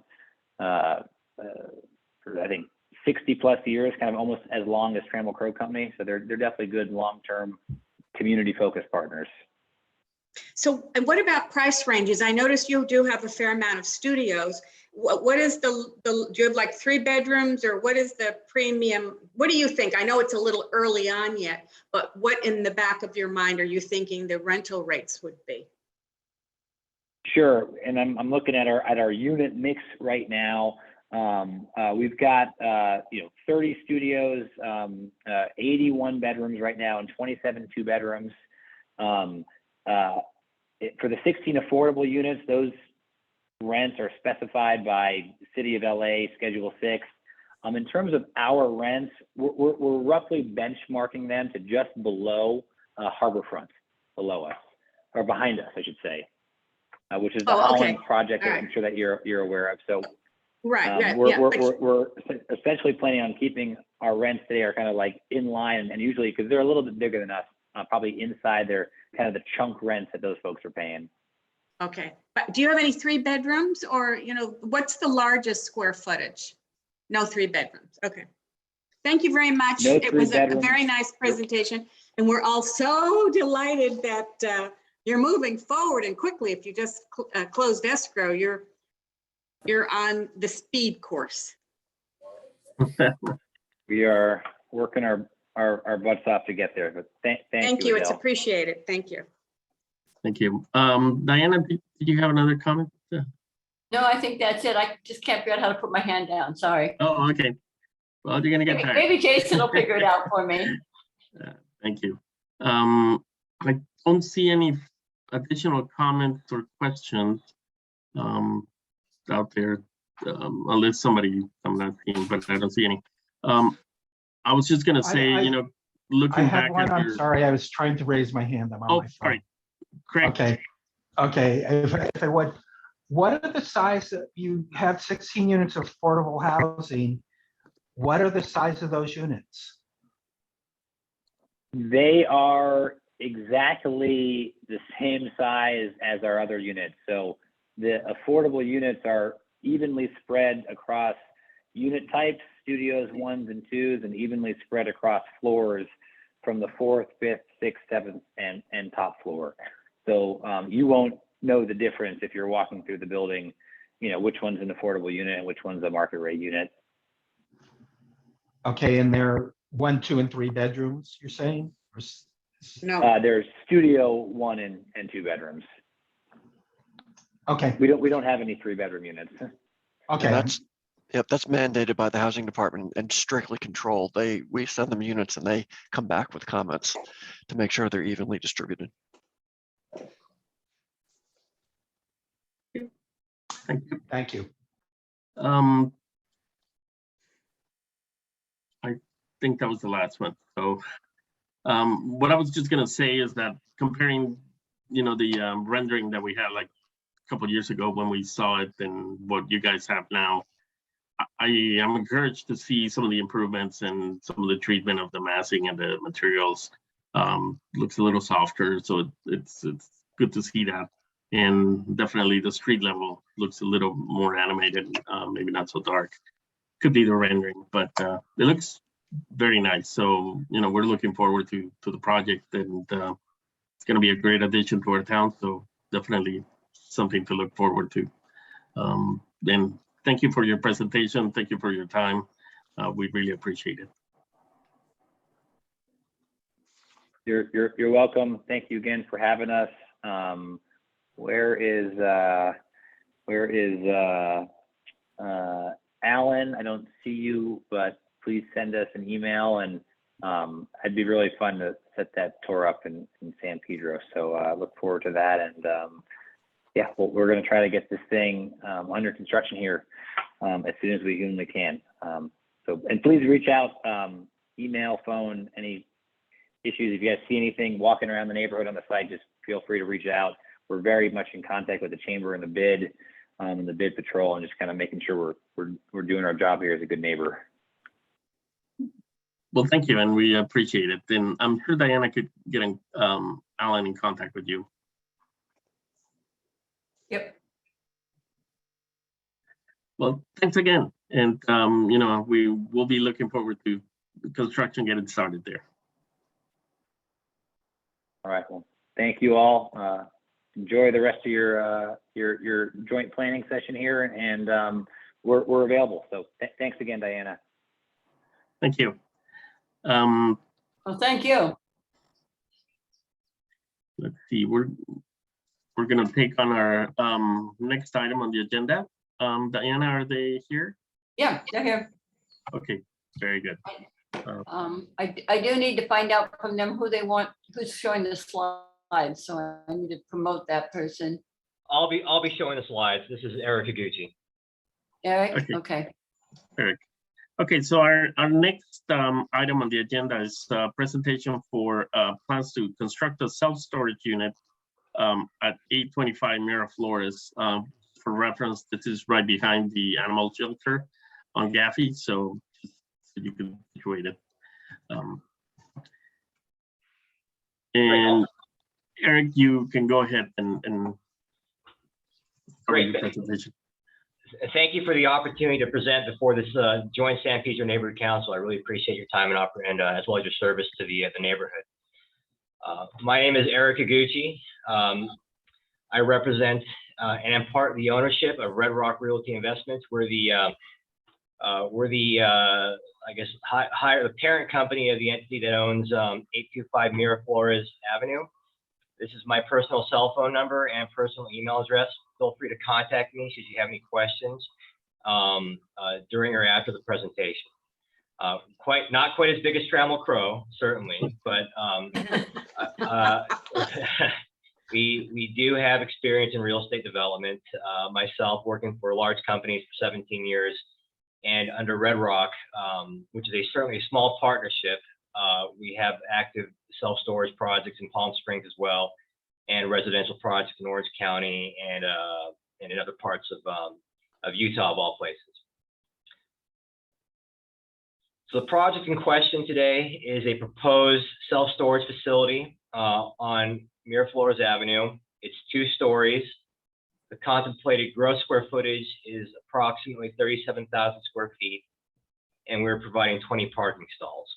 for I think 60 plus years, kind of almost as long as Trammell Crow Company. So they're definitely good long-term community focused partners. So, and what about price ranges? I noticed you do have a fair amount of studios. What is do you have like 3 bedrooms, or what is the premium? What do you think? I know it's a little early on yet, but what in the back of your mind are you thinking the rental rates would be? Sure, and I'm looking at our unit mix right now. We've got 30 studios, 81 bedrooms right now, and 27 2-bedrooms. For the 16 affordable units, those rents are specified by City of LA Schedule 6. In terms of our rents, we're roughly benchmarking them to just below Harborfront, below us, or behind us, I should say, which is the Holland project that I'm sure that you're aware of. So we're essentially planning on keeping our rents today are kind of like in line, and usually because they're a little bit bigger than us, probably inside their kind of the chunk rents that those folks are paying. Okay, but do you have any 3 bedrooms, or what's the largest square footage? No 3 bedrooms. Okay. Thank you very much. No it was a 3 bedrooms. very nice presentation, and we're all so delighted that you're moving forward and quickly. If you just closed escrow, you're on the speed course. We are working our butts off to get there, but thank you, It's Adele. appreciated. Thank you. Thank you. Diana, did you have another comment? No, I think that's it. I just can't figure out how to put my hand down. Sorry. Oh, okay. Well, you're gonna get tired. Maybe Jason will figure it out for me. Thank you. I don't see any additional comments or questions out there, unless somebody, I'm not seeing, but I don't see any. I was just gonna say, looking I have back one. at I'm your. sorry, I was trying to raise my hand. I'm on my phone. Sorry. Correct. Okay. If I would, what are the size you have 16 units of affordable housing? What are the size of those units? They are exactly the same size as our other units. So the affordable units are evenly spread across unit types, studios 1s and 2s, and evenly spread across floors from the 4th, 5th, 6th, 7th, and top floor. So you won't know the difference if you're walking through the building, which one's an affordable unit and which one's a market rate unit. Okay, and they're 1, 2, and 3 bedrooms, you're saying? No. There's studio 1 and 2 bedrooms. Okay. We don't have any 3-bedroom units. Okay. That's mandated by the housing department and strictly controlled. We send them units and they come back with comments to make sure they're evenly distributed. Thank you. I think that was the last one. So what I was just gonna say is that comparing, the rendering that we had like a couple of years ago when we saw it and what you guys have now, I am encouraged to see some of the improvements and some of the treatment of the massing and the materials. Looks a little softer, so it's good to see that. And definitely the street level looks a little more animated, maybe not so dark. Could be the rendering, but it looks very nice. So, we're looking forward to the project, and it's going to be a great addition to our town. So definitely something to look forward to. Then thank you for your presentation. Thank you for your time. We really appreciate it. You're welcome. Thank you again for having us. Where is Alan? I don't see you, but please send us an email, and it'd be really fun to set that tour up in San Pedro. So look forward to that, and yeah, well, we're going to try to get this thing under construction here as soon as we humanly can. And please reach out, email, phone, any issues. If you guys see anything walking around the neighborhood on the site, just feel free to reach out. We're very much in contact with the chamber and the bid patrol, and just kind of making sure we're doing our job here as a good neighbor. Well, thank you, and we appreciate it. And I'm sure Diana could get Alan in contact with you. Yep. Well, thanks again. And, you know, we will be looking forward to the construction getting started there. All right, well, thank you all. Enjoy the rest of your joint planning session here, and we're available. So thanks again, Diana. Thank you. Well, thank you. Let's see, we're going to take on our next item on the agenda. Diana, are they here? Yeah, they're here. Okay, very good. I do need to find out from them who they want, who's showing the slides. So I need to promote that person. I'll be showing the slides. This is Eric Higuchi. Eric, okay. Eric. Okay, so our next item on the agenda is a presentation for plans to construct a self-storage unit at 825 Miraflores. For reference, this is right behind the animal shelter on Gaffey, so just so you can situate it. And Eric, you can go ahead and Great. your presentation. Thank you for the opportunity to present before this joint San Pedro Neighborhood Council. I really appreciate your time and as well as your service to the neighborhood. My name is Eric Higuchi. I represent and am part of the ownership of Red Rock Realty Investments. We're the I guess the parent company of the entity that owns 825 Miraflores Avenue. This is my personal cell phone number and personal email address. Feel free to contact me should you have any questions during or after the presentation. Not quite as big as Trammell Crow, certainly, but we do have experience in real estate development. Myself working for large companies for 17 years, and under Red Rock, which is certainly a small partnership, we have active self-storage projects in Palm Springs as well, and residential projects in Orange County and in other parts of Utah, of all places. So the project in question today is a proposed self-storage facility on Miraflores Avenue. It's 2 stories. The contemplated gross square footage is approximately 37,000 square feet, and we're providing 20 parking stalls.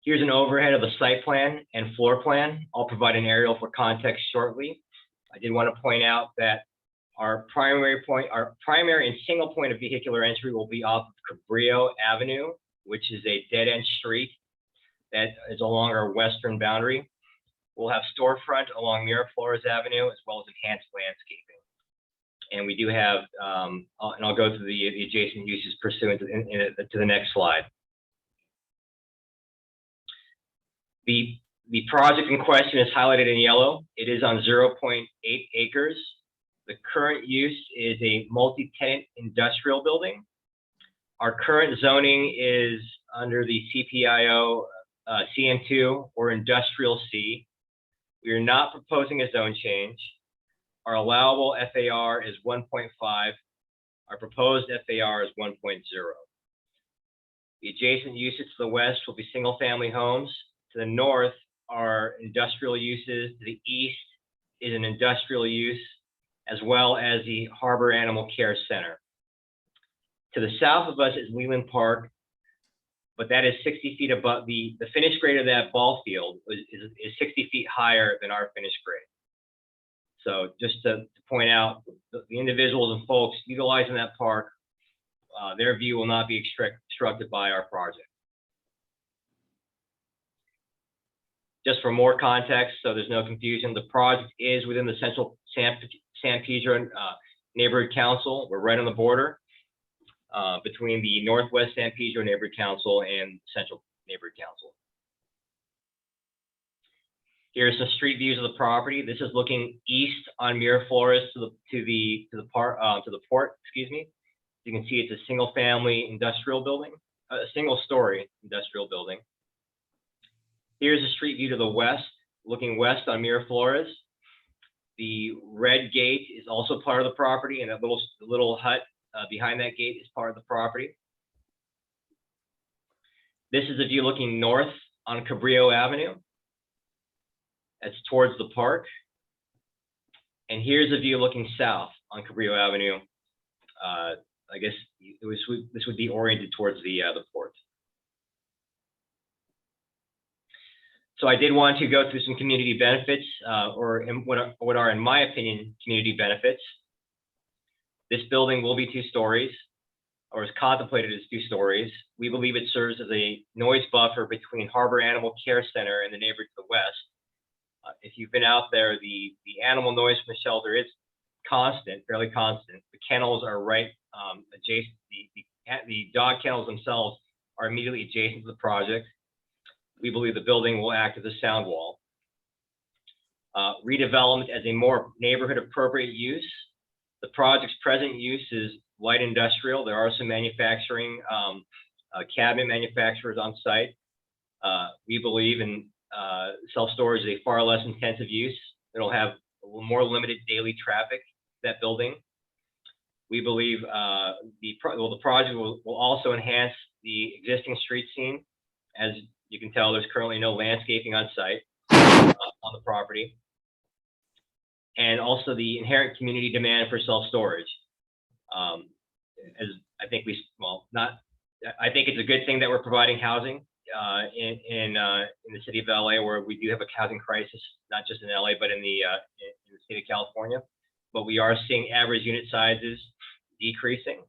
Here's an overhead of the site plan and floor plan. I'll provide an aerial for context shortly. I did want to point out that our primary and single point of vehicular entry will be off of Cabrillo Avenue, which is a dead-end street that is along our western boundary. We'll have storefront along Miraflores Avenue, as well as enhanced landscaping. And we do have, and I'll go through the adjacent uses pursuant to the next slide. The project in question is highlighted in yellow. It is on 0.8 acres. The current use is a multi-tenant industrial building. Our current zoning is under the CPIO CN2 or Industrial C. We are not proposing a zone change. Our allowable FAR is 1.5. Our proposed FAR is 1.0. The adjacent uses to the west will be single-family homes. To the north are industrial uses. To the east is an industrial use, as well as the Harbor Animal Care Center. To the south of us is Leland Park, but that is 60 feet above the finished grade of that ball field is 60 feet higher than our finished grade. So just to point out, the individuals and folks utilizing that park, their view will not be obstructed by our project. Just for more context, so there's no confusion, the project is within the central San Pedro Neighborhood Council. We're right on the border between the Northwest San Pedro Neighborhood Council and Central Neighborhood Council. Here's some street views of the property. This is looking east on Miraflores to the port. Excuse me. You can see it's a single-family industrial building, a single-story industrial building. Here's a street view to the west, looking west on Miraflores. The red gate is also part of the property, and that little hut behind that gate is part of the property. This is a view looking north on Cabrillo Avenue. That's towards the park. And here's a view looking south on Cabrillo Avenue. I guess this would be oriented towards the port. So I did want to go through some community benefits, or what are, in my opinion, community benefits. This building will be 2 stories, or is contemplated as 2 stories. We believe it serves as a noise buffer between Harbor Animal Care Center and the neighborhood to the west. If you've been out there, the animal noise from the shelter is constant, fairly constant. The kennels are right adjacent. The dog kennels themselves are immediately adjacent to the project. We believe the building will act as a sound wall. Redevelopment as a more neighborhood appropriate use. The project's present use is light industrial. There are some manufacturing, cabinet manufacturers on site. We believe in self-storage is a far less intensive use. It'll have a more limited daily traffic, that building. We believe the project will also enhance the existing street scene. As you can tell, there's currently no landscaping on site on the property. And also the inherent community demand for self-storage. As I think I think it's a good thing that we're providing housing in the city of LA, where we do have a housing crisis, not just in LA, but in the state of California. But we are seeing average unit sizes decreasing.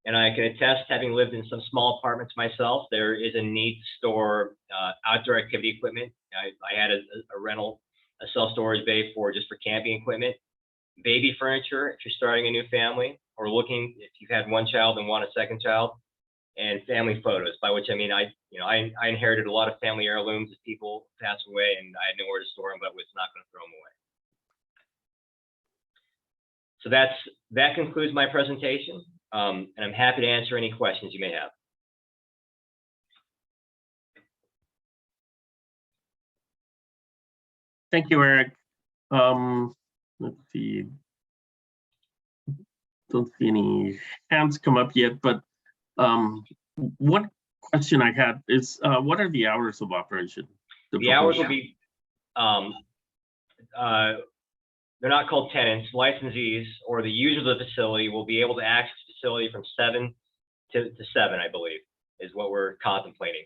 And I can attest, having lived in some small apartments myself, there is a need to store outdoor activity equipment. I had a self-storage bay just for camping equipment, baby furniture if you're starting a new family, or looking if you've had 1 child and want a 2nd child, and family photos. By which I mean I inherited a lot of family heirlooms as people pass away, and I had nowhere to store them, but was not going to throw them away. So that concludes my presentation, and I'm happy to answer any questions you may have. Thank you, Eric. Let's see. Don't see any hands come up yet, but one question I had is, what are the hours of operation? The hours will be, they're not called tenants, licensees or the users of the facility will be able to access the facility from 7 to 7, I believe, is what we're contemplating.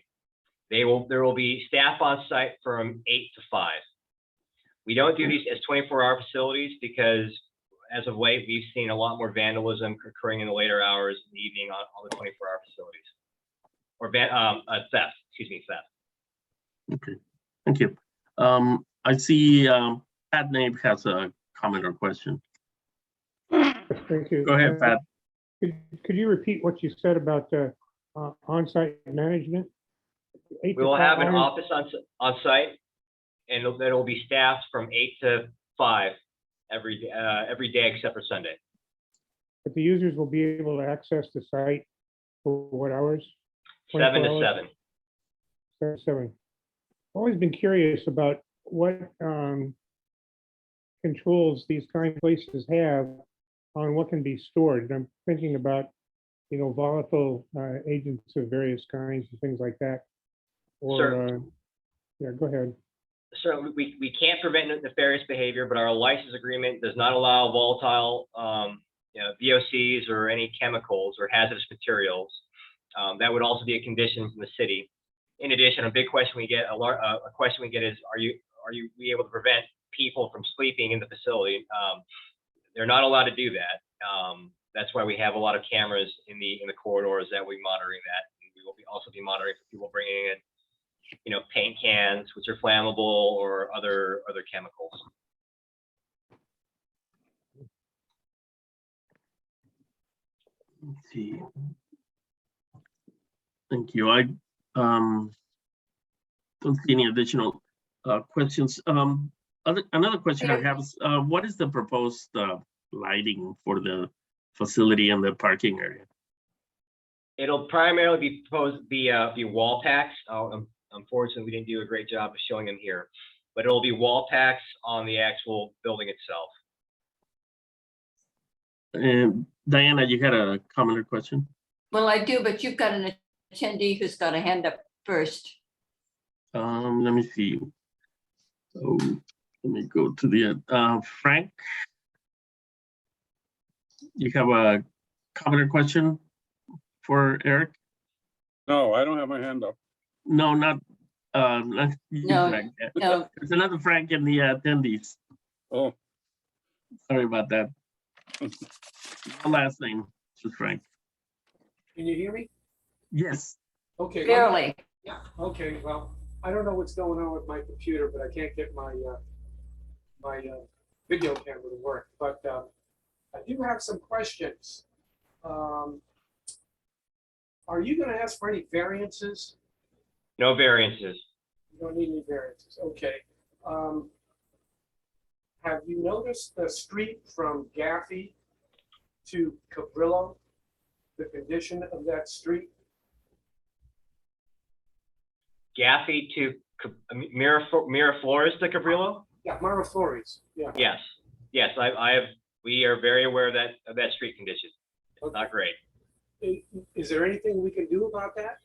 There will be staff on site from 8 to 5. We don't do these as 24-hour facilities because as of late, we've seen a lot more vandalism occurring in the later hours in the evening on all the 24-hour facilities. Or theft, excuse me, theft. Okay, thank you. I see Pat Nabe has a comment or question. Thank you. Go ahead, Pat. Could you repeat what you said about on-site management? We will have an office on site, and it'll be staffed from 8 to 5 every day except for Sunday. But the users will be able to access the site for what hours? 7 to 7. 7 to 7. I've always been curious about what controls these kind of places have on what can be stored. And I'm thinking about, volatile agents of various kinds and things like that. Or, Sure. Yeah, go ahead. So we can't prevent nefarious behavior, but our license agreement does not allow volatile VOCs or any chemicals or hazardous materials. That would also be a condition from the city. In addition, a big question we get, a question we get is, are you able to prevent people from sleeping in the facility? They're not allowed to do that. That's why we have a lot of cameras in the corridors that we're monitoring that. And we will also be monitoring for people bringing in, paint cans, which are flammable, or other chemicals. Let's see. Thank you. I don't see any additional questions. Another question I have is, what is the proposed lighting for the facility and the parking area? It'll primarily be wall packs. Unfortunately, we didn't do a great job of showing them here, but it'll be wall packs on the actual building itself. And Diana, you had a comment or question? Well, I do, but you've got an attendee who's got a hand up first. Let me see. So let me go to the Frank. You have a comment or question for Eric? No, I don't have my hand up. No, not you, No, Frank. no. There's another Frank in the attendees. Oh, Sorry about that. No last name, just Frank. Can you hear me? Yes. Okay. Barely. Yeah, okay, well, I don't know what's going on with my computer, but I can't get my video camera to work, but I do have some questions. Are you gonna ask for any variances? No variances. You don't need any variances, okay. Have you noticed the street from Gaffey to Cabrillo? The condition of that street? Gaffey to Miraflores to Cabrillo? Yeah, Miraflores, yeah. Yes, yes, we are very aware of that street condition. It's not great. Is there anything we can do about that?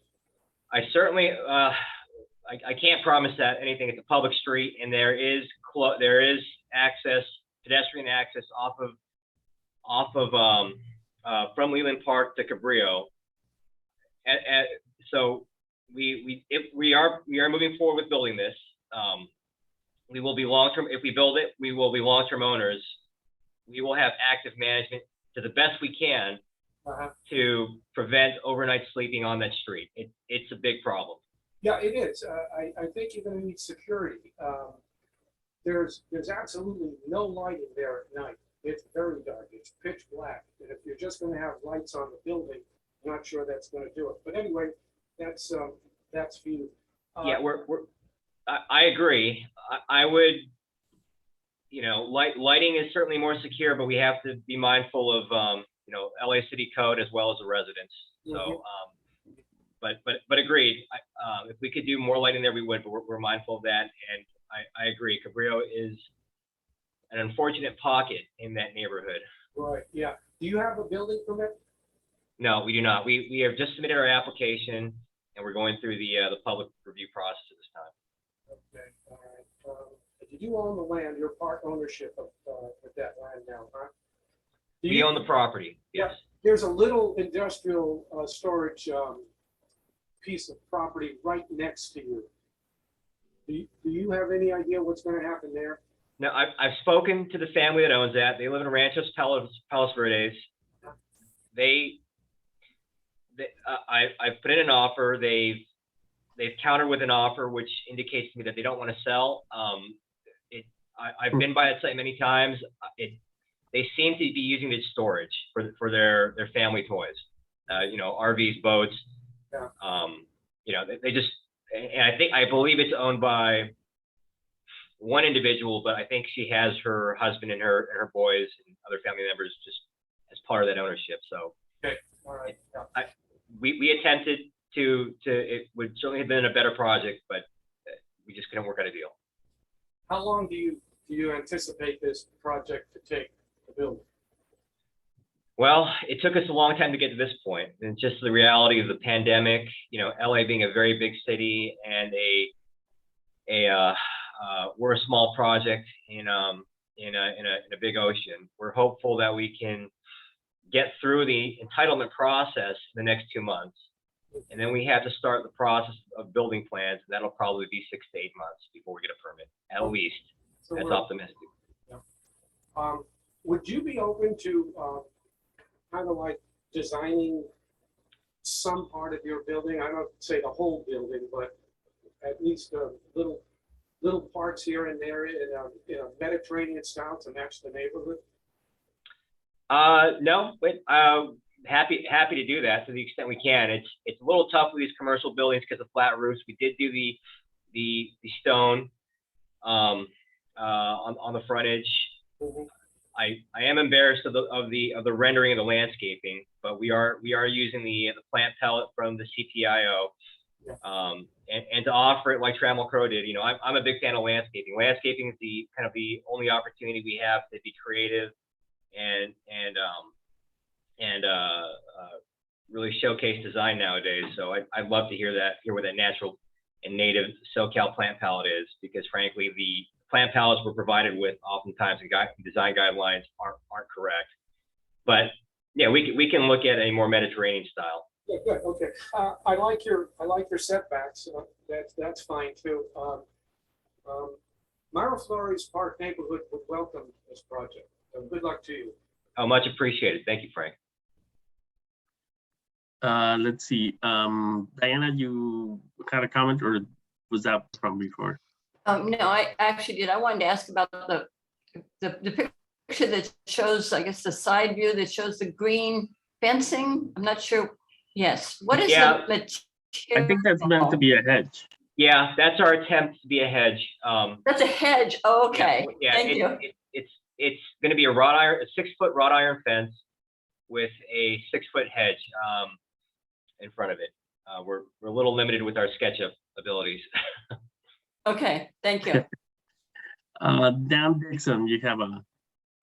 I certainly, I can't promise that anything. It's a public street, and there is access, pedestrian access from Leland Park to Cabrillo. So we are moving forward with building this. We will be long-term. If we build it, we will be long-term owners. We will have active management to the best we can to prevent overnight sleeping on that street. It's a big problem. Yeah, it is. I think you're going to need security. There's absolutely no lighting there at night. It's very dark. It's pitch black. And if you're just going to have lights on the building, I'm not sure that's going to do it. But anyway, that's for you. Yeah, I agree. I would, lighting is certainly more secure, but we have to be mindful of, LA City Code as well as the residents. So, but agreed. If we could do more lighting there, we would. But we're mindful of that, and I agree. Cabrillo is an unfortunate pocket in that neighborhood. Right. Yeah. Do you have a building permit? No, we do not. We have just submitted our application, and we're going through the public review process at this time. Okay. All right. You do own the land. You're part ownership of that land now, huh? We own the property. Yes. Yeah, there's a little industrial storage piece of property right next to you. Do you have any idea what's going to happen there? No, I've spoken to the family that owns that. They live in Ranchos Palos Verdes. I've put in an offer. They've countered with an offer, which indicates to me that they don't want to sell. I've been by that site many times. They seem to be using it as storage for their family toys, RVs, boats. Yeah. They just, and I believe it's owned by one individual, but I think she has her husband and her boys and other family members just as part of that ownership. So, okay, all right. Yeah. We attempted to it would certainly have been a better project, but we just couldn't work out a deal. How long do you anticipate this project to take to build? Well, it took us a long time to get to this point, and just the reality of the pandemic. LA being a very big city and we're a small project in a big ocean. We're hopeful that we can get through the entitlement process in the next 2 months, and then we have to start the process of building plans, and that'll probably be 6 to 8 months before we get a permit, at least. So that's optimistic. Yeah. Would you be open to kind of like designing some part of your building? I don't say the whole building, but at least little parts here and there in a Mediterranean style to match the neighborhood? No, but happy to do that to the extent we can. It's a little tough with these commercial buildings because of flat roofs. We did do the stone on the frontage. Mhm. I am embarrassed of the rendering of the landscaping, but we are using the plant palette from the CTIO, and to offer it like Trammell Crow did. You know, I'm a big fan of landscaping. Landscaping is the kind of the only opportunity we have to be creative and really showcase design nowadays. So I'd love to hear where that natural and native SoCal plant palette is, because frankly, the plant palettes we're provided with oftentimes in design guidelines aren't correct. But yeah, we can look at a more Mediterranean style. Yeah, good, okay. I like your setbacks, that's fine too. Miraflores Park neighborhood would welcome this project. Good luck to you. Oh, much appreciated. Thank you, Frank. Let's see. Diana, you had a comment, or was that from before? No, I actually did. I wanted to ask about the picture that shows, I guess, the side view that shows the green fencing. I'm not sure. Yes. What is the material? I think that's meant to be a hedge. Yeah, that's our attempt to be a hedge. That's a hedge. Oh, okay. Yeah, Thank you. It's going to be a 6-foot wrought iron fence with a 6-foot hedge in front of it. We're a little limited with our SketchUp abilities. Okay, thank you. Dan Dixon, you have a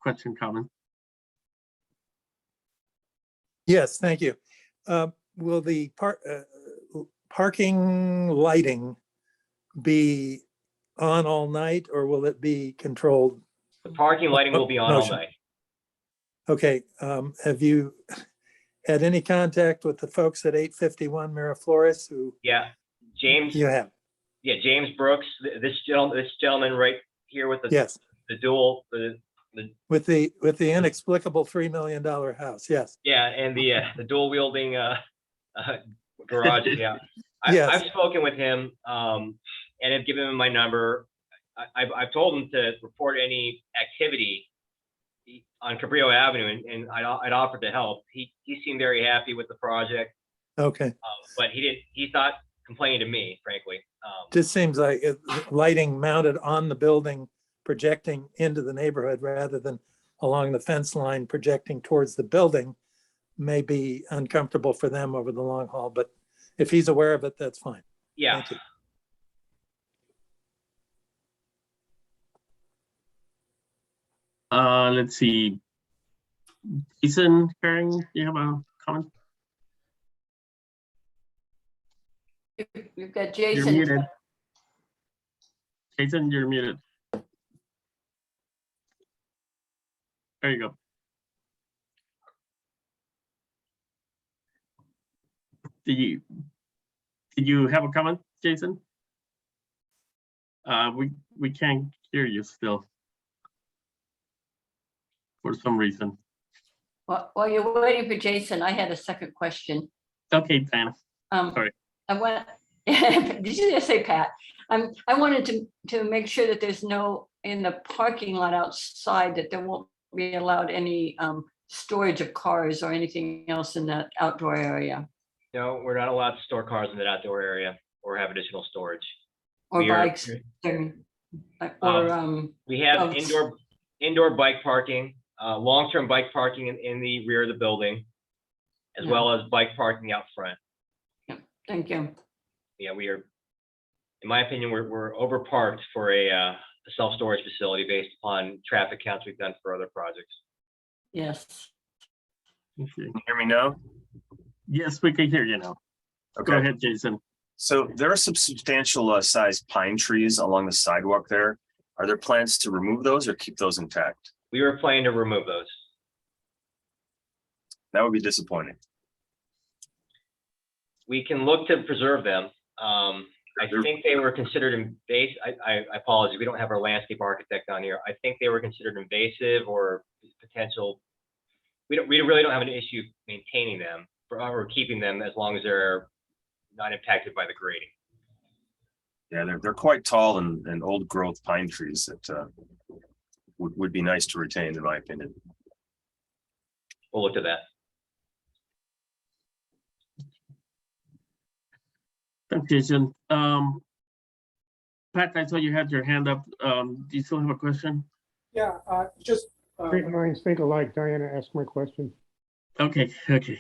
question, comment? Yes, thank you. Will the parking lighting be on all night, or will it be controlled? The parking lighting will be on all night. Okay, have you had any contact with the folks at 851 Miraflores who? Yeah, James. You have? Yeah, James Brooks, this gentleman right here with the Yes. the dual with the inexplicable $3 million house. Yes. Yeah, and the dual wielding garage. Yeah, Yes. I've spoken with him and have given him my number. I've told him to report any activity on Cabrillo Avenue, and I'd offered to help. He seemed very happy with the project. Okay. But he's not complaining to me, frankly. Just seems like lighting mounted on the building, projecting into the neighborhood rather than along the fence line projecting towards the building may be uncomfortable for them over the long haul, but if he's aware of it, that's fine. Yeah. Thank you. Let's see. Jason Herring, you have a comment? You've got You're Jason. muted. Jason, you're muted. There you go. Did you have a comment, Jason? We can't hear you still for some reason. Well, while you're waiting for Jason, I had a second question. Okay, Diana. Sorry. I want. Did you just say Pat? I wanted to make sure that there's no in the parking lot outside that there won't be allowed any storage of cars or anything else in that outdoor area. No, we're not allowed to store cars in that outdoor area or have additional storage. Or bikes. We have boats. indoor bike parking, long-term bike parking in the rear of the building, as well as bike parking out front. Yeah, thank you. Yeah, we are, in my opinion, we're overparked for a self-storage facility based upon traffic counts we've done for other projects. Yes. Okay. Can you hear me now? Yes, we can hear you now. Okay. Go ahead, Jason. So there are some substantial sized pine trees along the sidewalk there. Are there plans to remove those or keep those intact? We were planning to remove those. That would be disappointing. We can look to preserve them. I think they were considered invasive. I apologize, we don't have our landscape architect on here. I think they were considered invasive or potential. We really don't have an issue maintaining them or keeping them as long as they're not impacted by the grading. Yeah, they're quite tall and old growth pine trees that would be nice to retain, in my opinion. We'll look to that. Thanks, Jason. Pat, I saw you had your hand up. Do you still have a question? Yeah, just, Great minds think alike. Diana asked my question. Okay, good.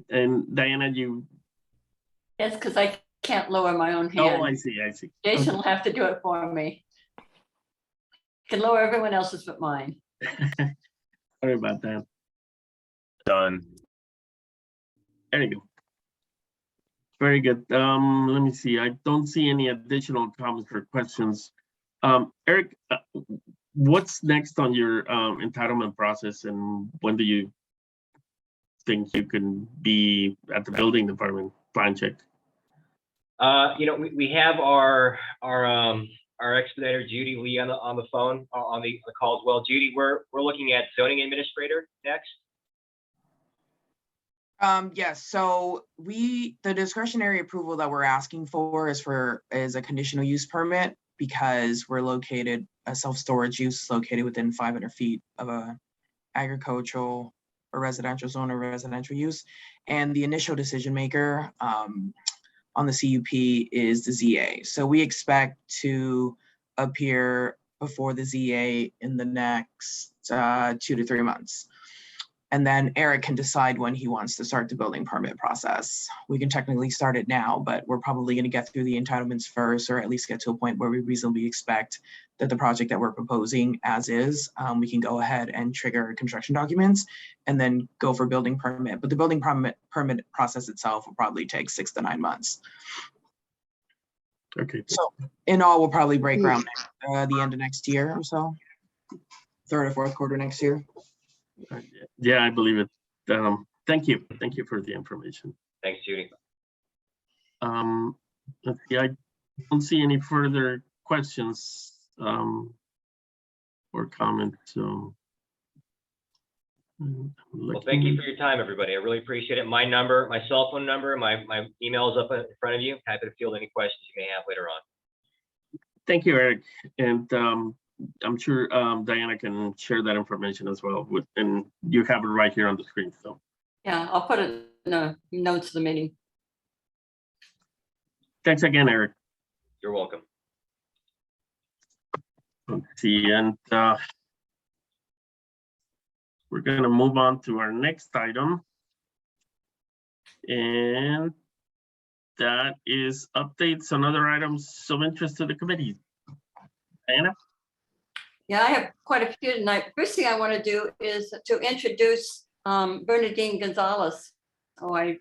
And Diana, you, Yes, because I can't lower my own hand. oh, I see. Jason will have to do it for me. Can lower everyone else's but mine. Sorry about that. Done. There you go. Very good. Let me see. I don't see any additional comments or questions. Eric, what's next on your entitlement process, and when do you think you can be at the building department plan check? We have our expediter Judy Lee on the phone on the call as well. Judy, we're looking at zoning administrator next. Yes, so the discretionary approval that we're asking for is a conditional use permit, because we're located, a self-storage use located within 500 feet of a agricultural or residential zone or residential use. And the initial decision maker on the CUP is the ZA. So we expect to appear before the ZA in the next 2 to 3 months. And then Eric can decide when he wants to start the building permit process. We can technically start it now, but we're probably going to get through the entitlements first, or at least get to a point where we reasonably expect that the project that we're proposing as is, we can go ahead and trigger construction documents and then go for building permit. But the building permit process itself will probably take 6 to 9 months. Okay. So in all, we'll probably break ground the end of next year or so, 3rd or 4th quarter next year. Yeah, I believe it. Thank you for the information. Thanks, Judy. Let's see, I don't see any further questions or comments. So, well, thank you for your time, everybody. I really appreciate it. My cell phone number, my email is up in front of you. Happy to field any questions you may have later on. Thank you, Eric. And I'm sure Diana can share that information as well, and you have it right here on the screen. So Yeah, I'll put it in the notes of the meeting. thanks again, Eric. You're welcome. Let's see, and we're going to move on to our next item, and that is updates on other items of interest to the committee. Diana? Yeah, I have quite a few tonight. First thing I want to do is to introduce Bernadine Gonzalez.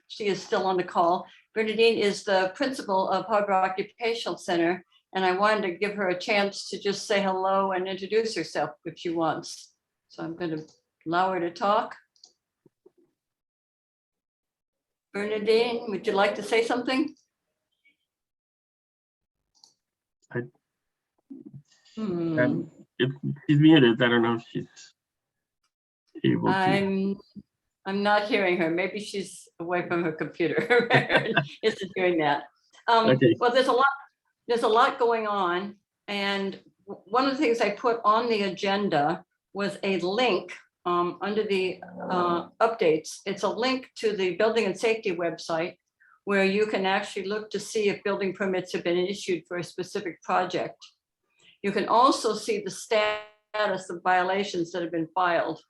She is still on the call. Bernadine is the principal of Harbor Occupational Center, and I wanted to give her a chance to just say hello and introduce herself if she wants. So I'm going to allow her to talk. Bernadine, would you like to say something? If she's muted, I don't know if she's able to. I'm not hearing her. Maybe she's away from her computer. Isn't hearing that. Okay. Well, there's a lot going on. And one of the things I put on the agenda was a link under the updates. It's a link to the building and safety website where you can actually look to see if building permits have been issued for a specific project. You can also see the status of violations that have been filed.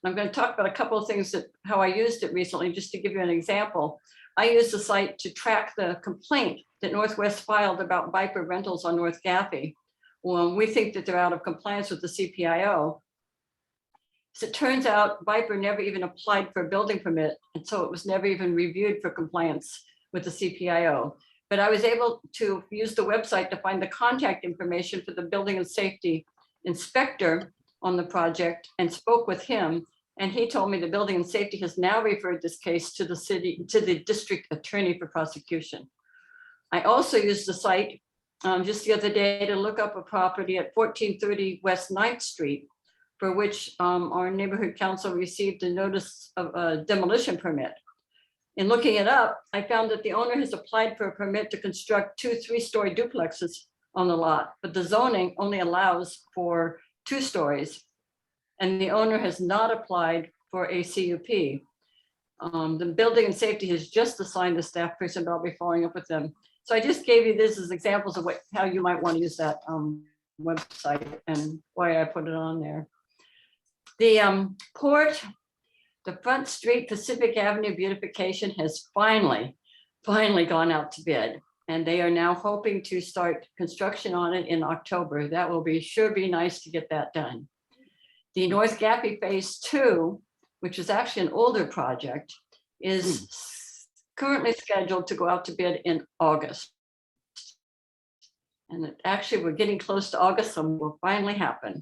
I'm going to talk about a couple of things how I used it recently, just to give you an example. I used the site to track the complaint that Northwest filed about Viper rentals on North Gaffey. Well, we think that they're out of compliance with the CPIO. So it turns out Viper never even applied for a building permit, and so it was never even reviewed for compliance with the CPIO. But I was able to use the website to find the contact information for the building and safety inspector on the project and spoke with him. And he told me the building and safety has now referred this case to the district attorney for prosecution. I also used the site just the other day to look up a property at 1430 West 9th Street, for which our neighborhood council received a notice of a demolition permit. In looking it up, I found that the owner has applied for a permit to construct 2 3-story duplexes on the lot, but the zoning only allows for 2 stories, and the owner has not applied for a CUP. The building and safety has just assigned a staff person, but I'll be following up with them. So I just gave you this as examples of how you might want to use that website and why I put it on there. The port, the Front Street Pacific Avenue beautification has finally gone out to bid. And they are now hoping to start construction on it in October. That will sure be nice to get that done. The North Gappy Phase 2, which is actually an older project, is currently scheduled to go out to bid in August. And actually, we're getting close to August, so it will finally happen.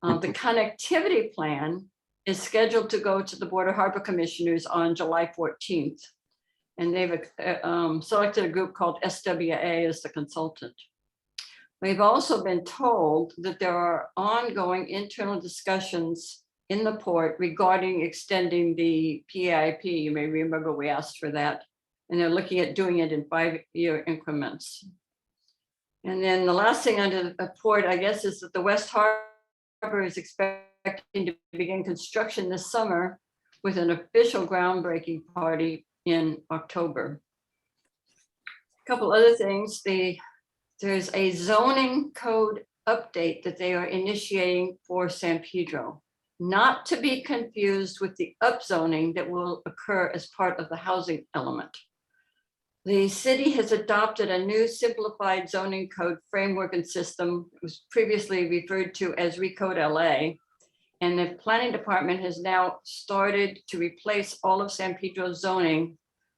The connectivity plan is scheduled to go to the Board of Harbor Commissioners on July 14th. And they've selected a group called SWA as the consultant. We've also been told that there are ongoing internal discussions in the port regarding extending the PIP. You may remember we asked for that. And they're looking at doing it in 5-year increments. And then the last thing under the port, I guess, is that the West Harbor is expecting to begin construction this summer with an official groundbreaking party in October. A couple other things. There's a zoning code update that they are initiating for San Pedro, not to be confused with the upzoning that will occur as part of the housing element. The city has adopted a new simplified zoning code framework and system. It was previously referred to as Recode LA. And the planning department has now started to replace all of San Pedro's zoning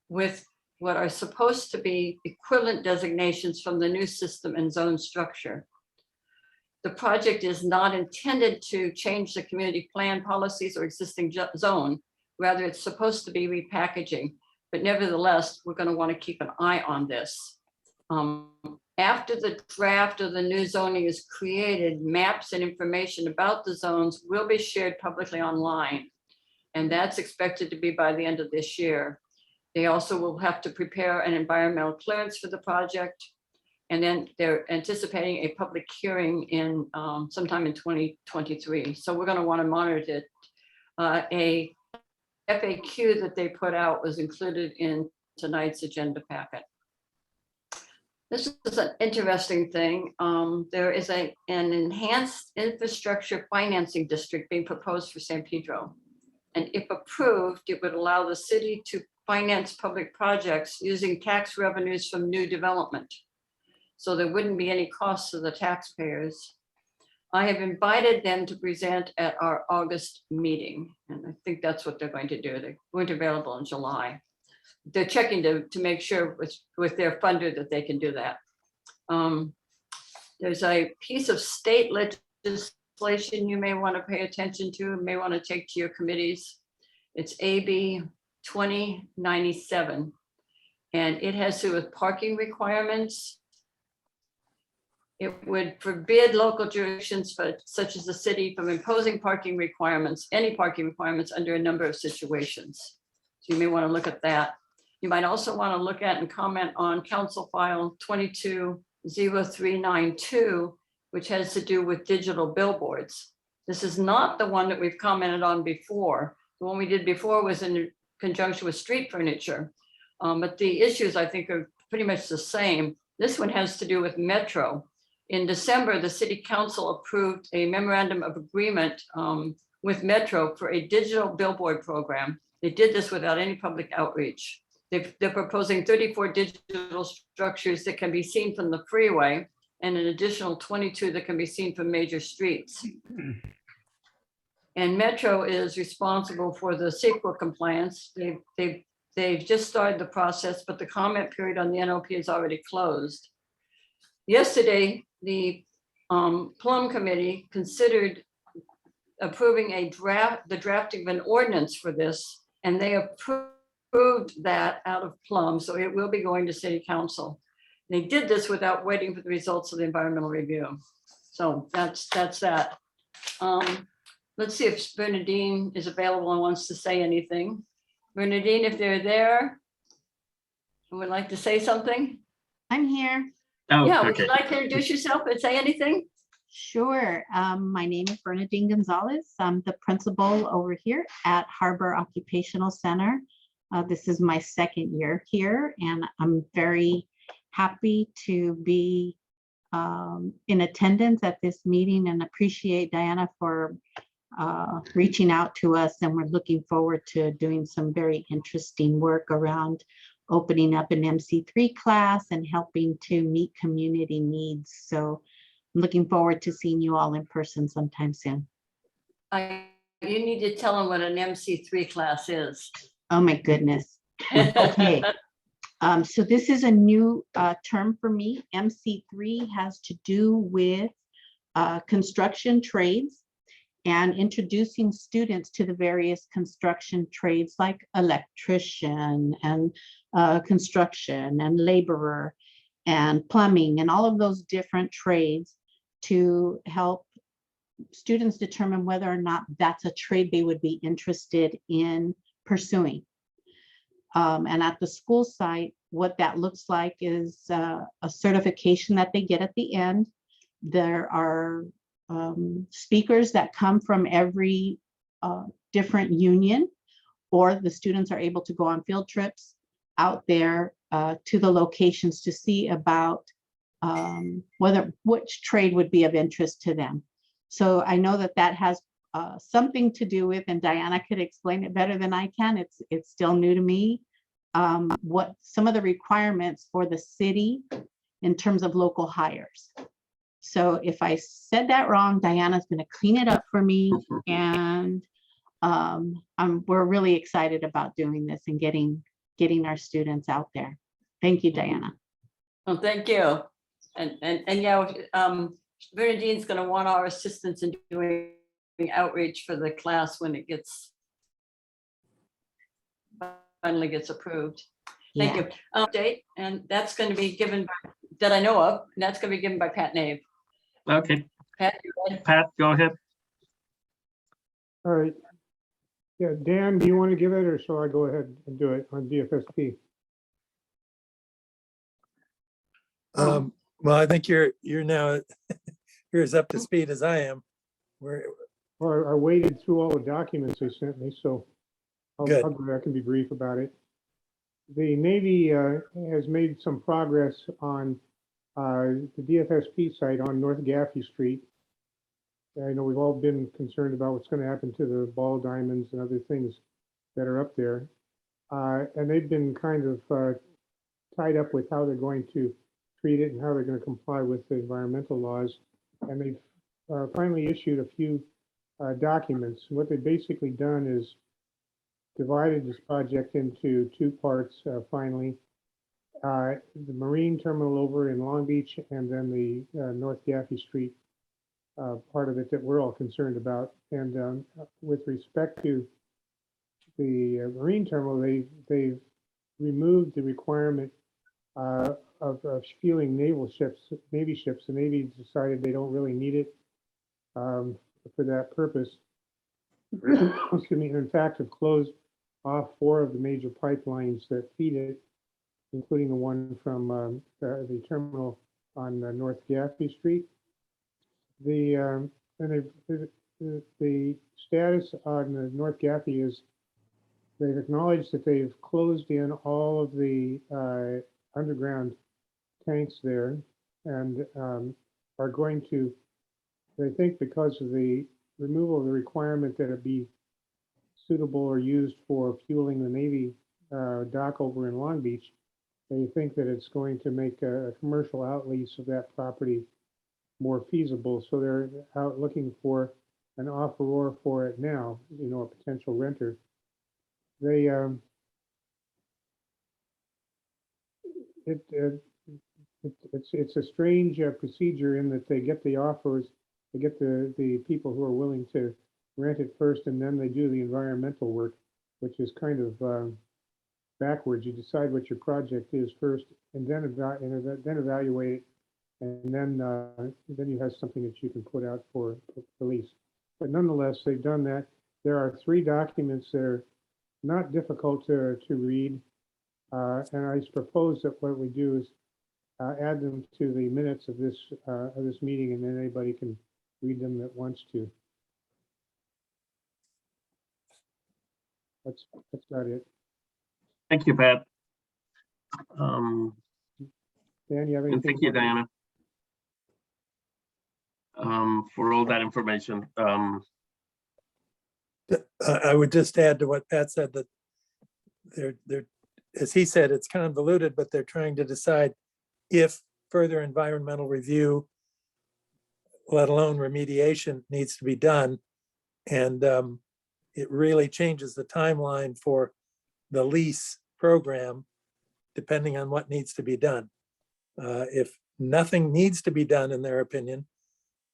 with what are supposed to be equivalent designations from the new system and zone structure. The project is not intended to change the community plan policies or existing zone. Rather, it's supposed to be repackaging. But nevertheless, we're going to want to keep an eye on this. After the draft of the new zoning is created, maps and information about the zones will be shared publicly online. And that's expected to be by the end of this year. They also will have to prepare an environmental clearance for the project. And then they're anticipating a public hearing in sometime in 2023. So we're going to want to monitor it. A FAQ that they put out was included in tonight's agenda packet. This is an interesting thing. There is an enhanced infrastructure financing district being proposed for San Pedro. And if approved, it would allow the city to finance public projects using tax revenues from new development. So there wouldn't be any costs to the taxpayers. I have invited them to present at our August meeting. And I think that's what they're going to do. They weren't available in July. They're checking to make sure with their funder that they can do that. There's a piece of state legislation you may want to pay attention to, may want to take to your committees. It's AB 2097, and it has to do with parking requirements. It would forbid local jurisdictions such as the city from imposing parking requirements, any parking requirements under a number of situations. So you may want to look at that. You might also want to look at and comment on Council File 220392, which has to do with digital billboards. This is not the one that we've commented on before. The one we did before was in conjunction with street furniture. But the issues, I think, are pretty much the same. This one has to do with Metro. In December, the City Council approved a memorandum of agreement with Metro for a digital billboard program. They did this without any public outreach. They're proposing 34 digital structures that can be seen from the freeway and an additional 22 that can be seen from major streets. And Metro is responsible for the CEQA compliance. They've just started the process, but the comment period on the NOP is already closed. Yesterday, the Plum Committee considered approving the drafting of an ordinance for this, and they approved that out of Plum, so it will be going to City Council. They did this without waiting for the results of the environmental review. So that's that. Let's see if Bernadine is available and wants to say anything. Bernadine, if they're there, would like to say something? I'm here. Oh, yeah, okay. would you like to introduce yourself and say anything? Sure. My name is Bernadine Gonzalez. I'm the principal over here at Harbor Occupational Center. This is my second year here, and I'm very happy to be in attendance at this meeting and appreciate Diana for reaching out to us. And we're looking forward to doing some very interesting work around opening up an MC3 class and helping to meet community needs. So I'm looking forward to seeing you all in person sometime soon. You need to tell them what an MC3 class is. Oh my goodness. Okay. So this is a new term for me. MC3 has to do with construction trades and introducing students to the various construction trades like electrician and construction and laborer and plumbing and all of those different trades to help students determine whether or not that's a trade they would be interested in pursuing. And at the school site, what that looks like is a certification that they get at the end. There are speakers that come from every different union, or the students are able to go on field trips out there to the locations to see about which trade would be of interest to them. So I know that that has something to do with, and Diana could explain it better than I can. It's still new to me. What some of the requirements for the city in terms of local hires. So if I said that wrong, Diana's going to clean it up for me, and we're really excited about doing this and getting our students out there. Thank you, Diana. Well, thank you. And yeah, Bernadine's going to want our assistance in doing outreach for the class when it finally gets approved. Thank you. Date, and that's going to be given by, that I know of, and that's going to be given by Pat Nave. Okay. Pat, you ready? Pat, go ahead. All right. Yeah, Dan, do you want to give it, or shall I go ahead and do it on DFSP? Well, I think you're now you're as up to speed as I am. I waded through all the documents they sent me, so I'll go back and be brief about it. The Navy has made some progress on the DFSP site on North Gaffey Street. I know we've all been concerned about what's going to happen to the ball diamonds and other things that are up there. And they've been kind of tied up with how they're going to treat it and how they're going to comply with the environmental laws. And they've finally issued a few documents. What they've basically done is divided this project into two parts finally. The marine terminal over in Long Beach, and then the North Gaffey Street part of it that we're all concerned about. And with respect to the marine terminal, they've removed the requirement of fueling Navy ships. The Navy decided they don't really need it for that purpose. Excuse me. In fact, have closed off 4 of the major pipelines that feed it, including the one from the terminal on North Gaffey Street. The status on the North Gaffey is they've acknowledged that they've closed in all of the underground tanks there, and are going to, they think, because of the removal of the requirement that it be suitable or used for fueling the Navy dock over in Long Beach, they think that it's going to make a commercial outlease of that property more feasible. So they're out looking for an offeror for it now, a potential renter. They it's a strange procedure in that they get the offers, they get the people who are willing to rent it first, and then they do the environmental work, which is kind of backwards. You decide what your project is first, and then evaluate it, and then you have something that you can put out for lease. But nonetheless, they've done that. There are 3 documents that are not difficult to read, and I propose that what we do is add them to the minutes of this meeting, and then anybody can read them that wants to. That's about it. Thank you, Pat. Dan, you have And anything? thank you, Diana, for all that information. I would just add to what Pat said, that they're, as he said, it's convoluted, but they're trying to decide if further environmental review, let alone remediation, needs to be done. And it really changes the timeline for the lease program, depending on what needs to be done. If nothing needs to be done, in their opinion,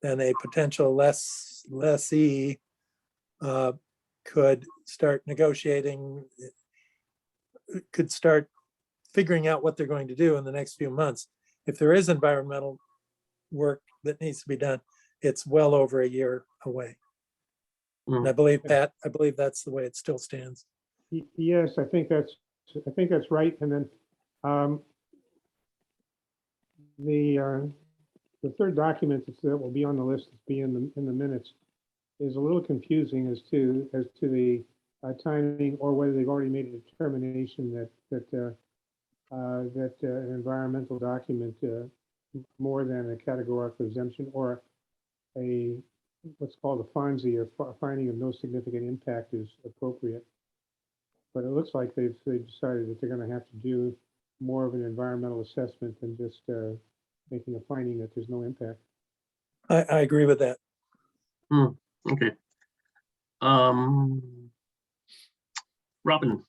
then a potential lessee could start negotiating, could start figuring out what they're going to do in the next few months. If there is environmental work that needs to be done, it's well over a year away. And I believe, Pat, I believe that's the way it still stands. Yes, I think that's right. And then the third document that will be on the list, be in the minutes, is a little confusing as to the timing, or whether they've already made a determination that an environmental document, more than a categorical exemption or a what's called a FONSI, or finding of no significant impact, is appropriate. But it looks like they've decided that they're going to have to do more of an environmental assessment than just making a finding that there's no impact. I agree with that. Okay. Robin.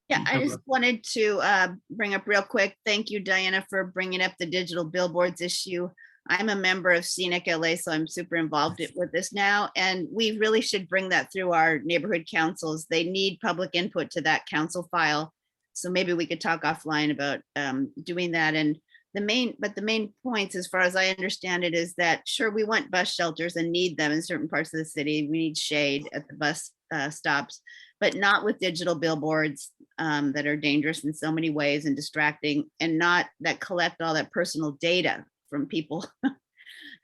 Yeah, I just wanted to bring up real quick. Thank you, Diana, for bringing up the digital billboards issue. I'm a member of Scenic LA, so I'm super involved with this now. And we really should bring that through our neighborhood councils. They need public input to that council file. So maybe we could talk offline about doing that. And the main points, as far as I understand it, is that sure, we want bus shelters and need them in certain parts of the city. We need shade at the bus stops, but not with digital billboards that are dangerous in so many ways and distracting, and not that collect all that personal data from people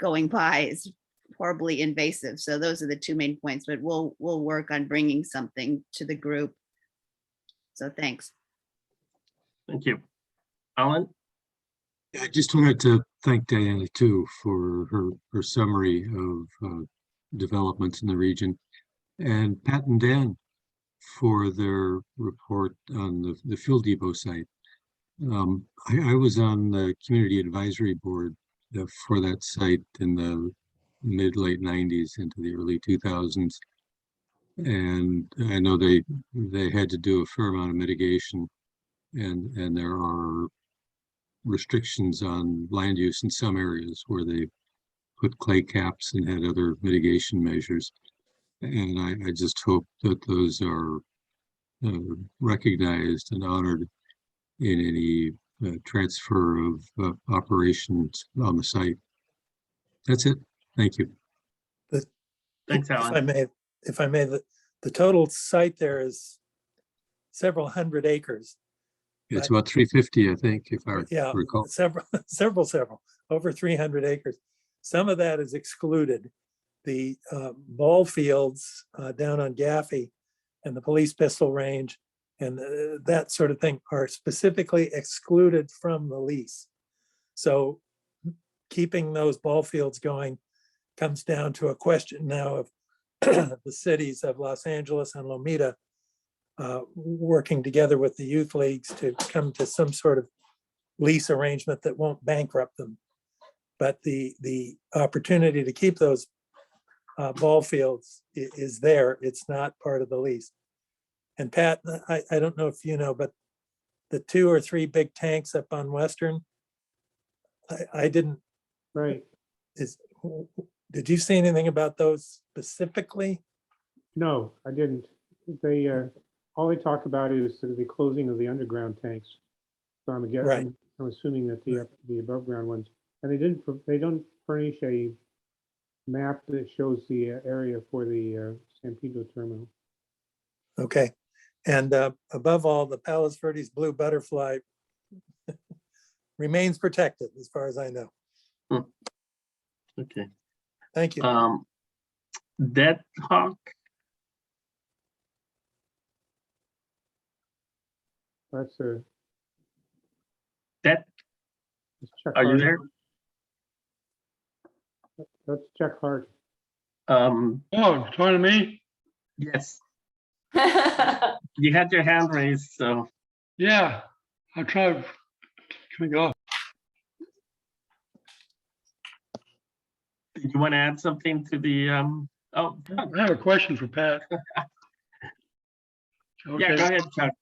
going by. Is horribly invasive. So those are the two main points, but we'll work on bringing something to the group. So thanks. Thank you. Alan? I just wanted to thank Diana too for her summary of developments in the region, and Pat and Dan for their report on the fuel depot site. I was on the community advisory board for that site in the mid-late 90s into the early 2000s. And I know they had to do a fair amount of mitigation, and there are restrictions on land use in some areas where they put clay caps and had other mitigation measures. And I just hope that those are recognized and honored in any transfer of operations on the site. That's it. Thank you. Thanks, Alan. If I may, the total site there is several hundred acres. It's about 350, I think, if I recall. Several, over 300 acres. Some of that is excluded. The ball fields down on Gaffey and the police pistol range and that sort of thing are specifically excluded from the lease. So keeping those ball fields going comes down to a question now of the cities of Los Angeles and Lomita working together with the youth leagues to come to some sort of lease arrangement that won't bankrupt them. But the opportunity to keep those ball fields is there. It's not part of the lease. And Pat, I don't know if you know, but the 2 or 3 big tanks up on Western, I didn't. Right. Did you see anything about those specifically? No, I didn't. They all they talk about is the closing of the underground tanks. So I'm assuming that the above ground ones, and they don't furnish a map that shows the area for the San Pedro terminal. Okay. And above all, the Palos Verdes blue butterfly remains protected as far as I know. Okay. Thank you. Dead Hawk. That's a. That, that's Chuck are you Hart. there? That's Chuck Hart. Oh, talking to me? yes. You had your hand raised, so. Yeah, I'll try. Can we go? Did you want to add something to the, oh, I have a question for Pat. yeah, go ahead, Chuck.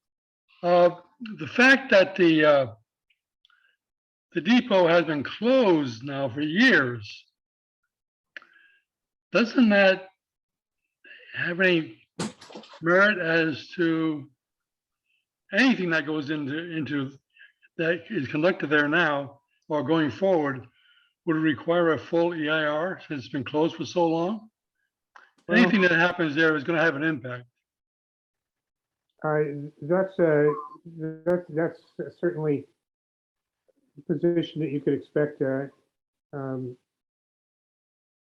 The fact that the depot has been closed now for years, doesn't that have any merit as to anything that goes into that is conducted there now or going forward? Would it require a full EIR since it's been closed for so long? Well, Anything that happens there is going to have an impact. That's certainly a position that you could expect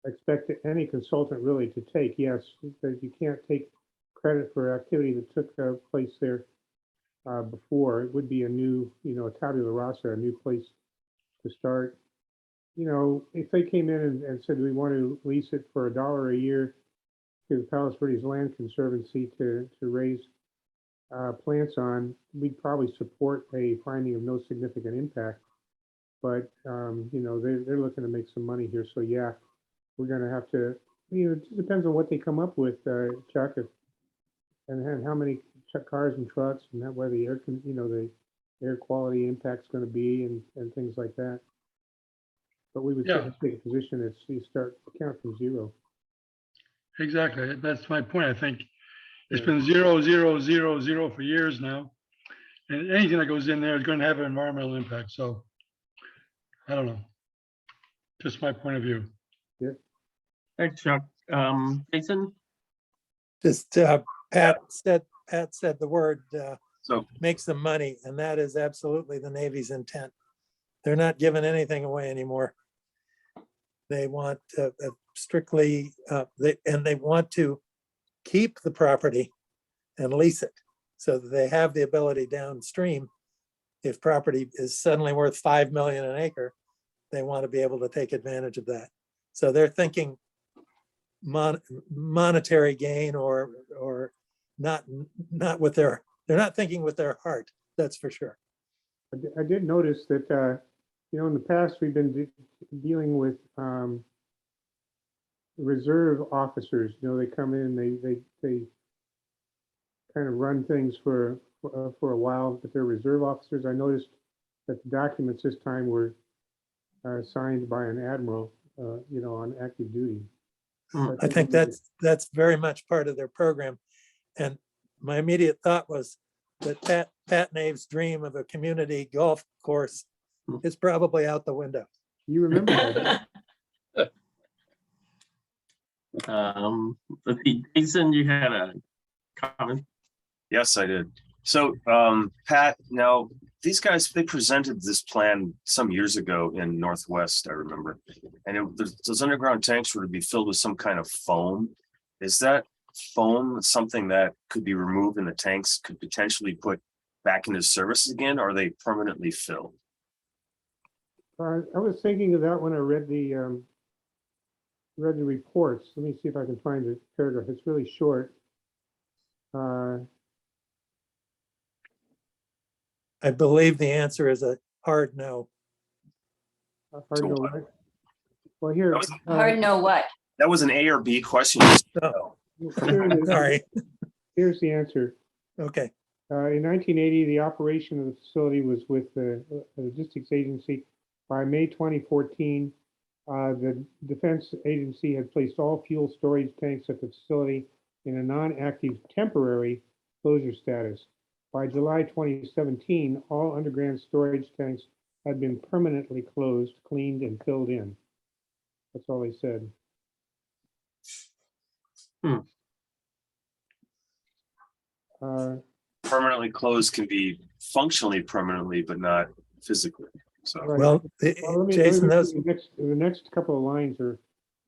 expect any consultant really to take. Yes, because you can't take credit for activity that took place there before. It would be a new, a tabula rasa, a new place to start. If they came in and said, we want to lease it for $1 a year to the Palos Verdes Land Conservancy to raise plants on, we'd probably support a finding of no significant impact. But, they're looking to make some money here. So, yeah, we're going to have to, it just depends on what they come up with, Chuck, and how many cars and trucks and where the air, the air quality impact's going to be and things like that. But we would certainly take a position as you start count from zero. Exactly. That's my point. I think it's been 0, 0, 0, 0 for years now. And anything that goes in there is going to have an environmental impact. So I don't know. Just my point of view. Yeah. Thanks, Chuck. Jason? Just Pat said the word So make some money, and that is absolutely the Navy's intent. They're not giving anything away anymore. They want strictly, they want to keep the property and lease it so that they have the ability downstream. If property is suddenly worth $5 million an acre, they want to be able to take advantage of that. So they're thinking monetary gain or not with their, they're not thinking with their heart. That's for sure. I did notice that, in the past, we've been dealing with reserve officers. They come in, they kind of run things for a while, but they're reserve officers. I noticed that the documents this time were signed by an admiral, on active duty. I think that's very much part of their program. And my immediate thought was that Pat Nave's dream of a community golf course is probably out the window. You remember that? Let's see, Jason, you had a comment. yes, I did. So Pat, now these guys, they presented this plan some years ago in Northwest, I remember. And those underground tanks were to be filled with some kind of foam. Is that foam something that could be removed and the tanks could potentially put back into service again, or are they permanently filled? I was thinking of that when I read the reports. Let me see if I can find the paragraph. It's really short. I believe the answer is a hard no. A hard no, right? Well, here. Hard no what? That was an A or B question. Here it is. Sorry. Here's the answer. Okay. In 1980, the operation of the facility was with the Logistics Agency. By May 2014, the Defense Agency had placed all fuel storage tanks at the facility in a non-active temporary closure status. By July 2017, all underground storage tanks had been permanently closed, cleaned, and filled in. That's all they said. Permanently closed can be functionally permanently, but not physically. So Right. Well, Jason, those the next couple of lines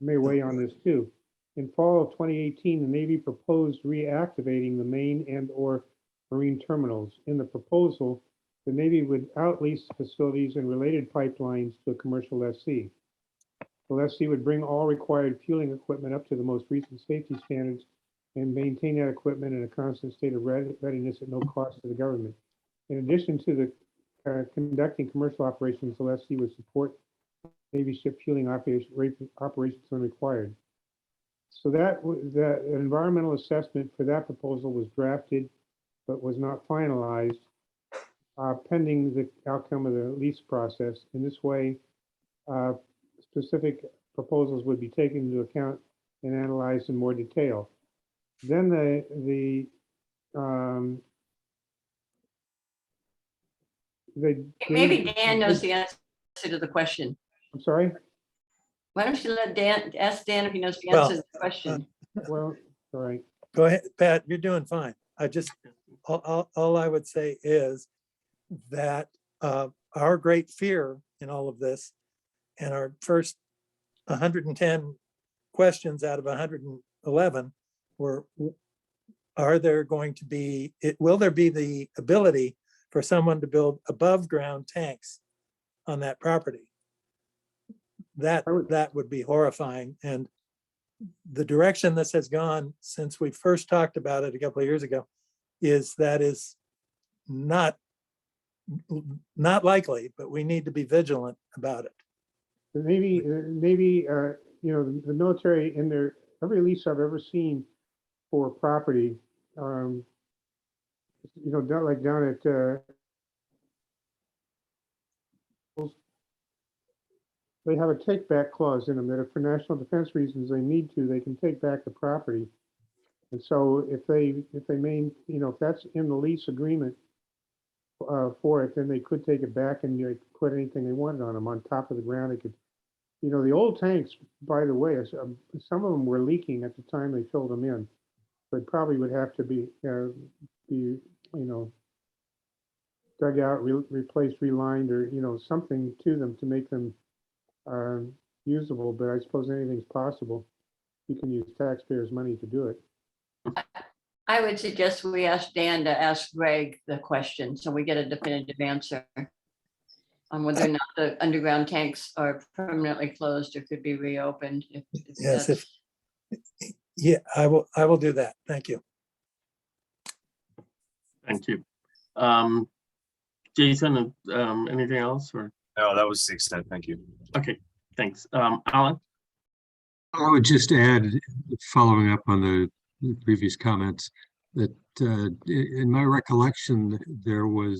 may weigh on this too. In fall of 2018, the Navy proposed reactivating the main and/or marine terminals. In the proposal, the Navy would outlease facilities and related pipelines to a commercial lessee. The lessee would bring all required fueling equipment up to the most recent safety standards and maintain that equipment in a constant state of readiness at no cost to the government. In addition to the conducting commercial operations, the lessee would support Navy ship fueling operations when required. So that the environmental assessment for that proposal was drafted, but was not finalized pending the outcome of the lease process. In this way, specific proposals would be taken into account and analyzed in more detail. Then Maybe Dan knows the answer to the question. I'm sorry? Why don't you let Dan, ask Dan if he knows the Well, answer to the question? Well, all right. Go ahead, Pat, you're doing fine. All I would say is that our great fear in all of this, and our first 110 questions out of 111 were, will there be the ability for someone to build above ground tanks on that property? That would be horrifying. And the direction this has gone since we first talked about it a couple of years ago is not likely, but we need to be vigilant about it. The Navy, the military in every lease I've ever seen for property, down at they have a take back clause in them that if for national defense reasons they need to, they can take back the property. And so if that's in the lease agreement for it, then they could take it back and put anything they wanted on them on top of the ground. They could, the old tanks, by the way, some of them were leaking at the time they filled them in. But probably would have to be dug out, replaced, relined, or something to them to make them usable. But I suppose anything's possible. You can use taxpayers' money to do it. I would suggest we ask Dan to ask Greg the question so we get a definitive answer on whether or not the underground tanks are permanently closed or could be reopened. Yes, yeah, I will do that. Thank you. Thank you. Jason, anything else or? No, that was the extent. Thank you. Okay, thanks. Alan? I would just add, following up on the previous comments, that in my recollection, there were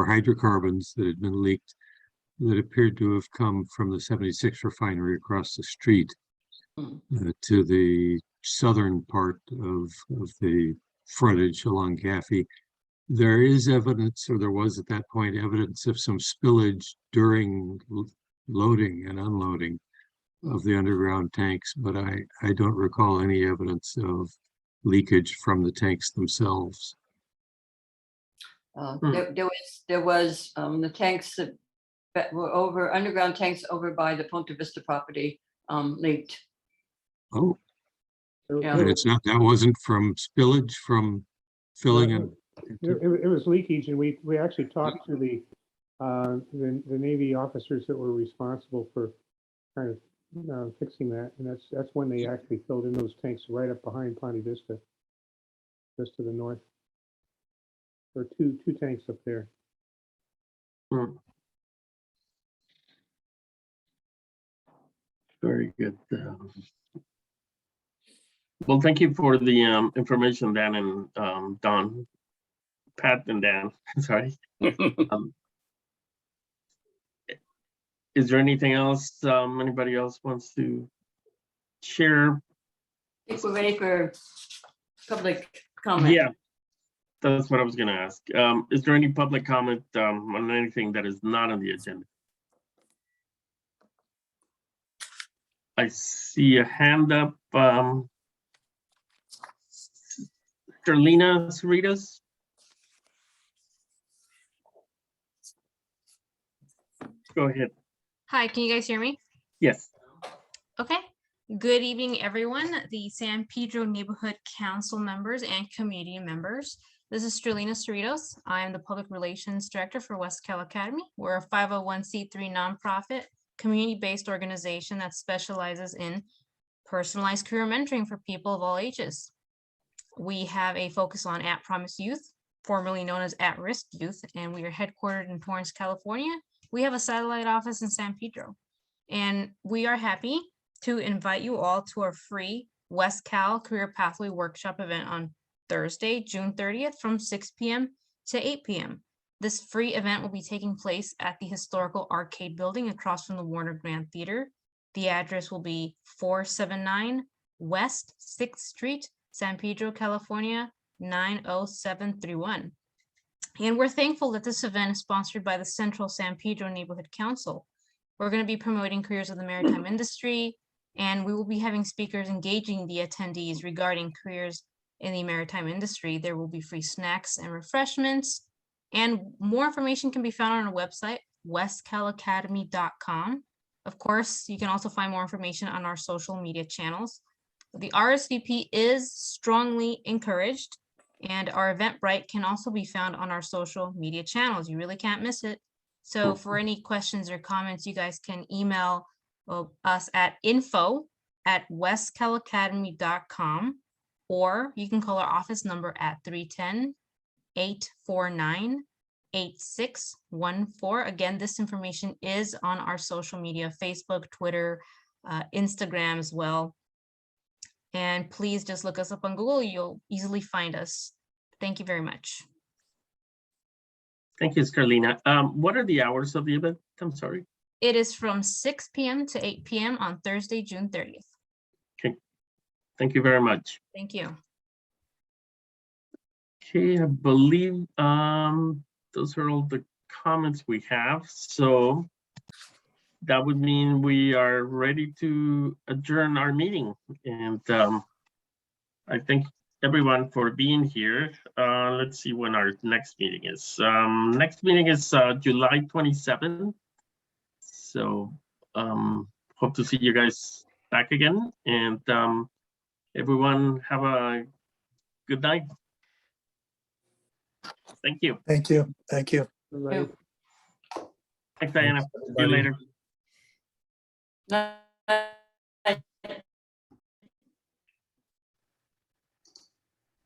hydrocarbons that had been leaked that appeared to have come from the 76 refinery across the street to the southern part of the frontage along Gaffey. There is evidence, or there was at that point evidence of some spillage during loading and unloading of the underground tanks, but I don't recall any evidence of leakage from the tanks themselves. There was the tanks that were underground tanks over by the Ponte Vista property leaked. Oh, Yeah. and that wasn't from spillage from filling in. It was leakage, and we actually talked to the Navy officers that were responsible for kind of fixing that, and that's when they actually filled in those tanks right up behind Ponte Vista, just to the north. There are two tanks up there. Very good. Well, thank you for the information, Dan and Don. Pat and Dan, sorry. Is there anything else anybody else wants to share? I think we're ready for public comment. Yeah, that's what I was going to ask. Is there any public comment on anything that is not on the agenda? I see a hand up. Darlena Cerritos. Go ahead. Hi, can you guys hear me? Yes. Okay. Good evening, everyone. The San Pedro Neighborhood Council members and community members. This is Strelina Cerritos. I am the Public Relations Director for West Cal Academy. We're a 501c3 nonprofit, community-based organization that specializes in personalized career mentoring for people of all ages. We have a focus on at-promise youth, formerly known as at-risk youth, and we are headquartered in Torrance, California. We have a satellite office in San Pedro, and we are happy to invite you all to our free West Cal Career Pathway Workshop event on Thursday, June 30th from 6 p.m. to 8 p.m. This free event will be taking place at the historical arcade building across from the Warner Grand Theater. The address will be 479 West 6th Street, San Pedro, California, 90731. And we're thankful that this event is sponsored by the Central San Pedro Neighborhood Council. We're going to be promoting careers of the maritime industry, and we will be having speakers engaging the attendees regarding careers in the maritime industry. There will be free snacks and refreshments, and more information can be found on our website, westcalacademy.com. Of course, you can also find more information on our social media channels. The RSVP is strongly encouraged, and our Eventbrite can also be found on our social media channels. You really can't miss it. So for any questions or comments, you guys can email us at info@westcalacademy.com, or you can call our office number at 310-849-8614. Again, this information is on our social media, Facebook, Twitter, Instagram as well. And please just look us up on Google. You'll easily find us. Thank you very much. Thank you, Carlina. What are the hours of the event? I'm sorry. It is from 6 p.m. to 8 p.m. on Thursday, June 30th. Okay. Thank you very much. Thank you. Okay, I believe those are all the comments we have. So that would mean we are ready to adjourn our meeting. And I thank everyone for being here. Let's see when our next meeting is. Next meeting is July 27th. So hope to see you guys back again. And everyone have a good night. Thank you. Thank you. Thank you. Thanks, Diana. See you later.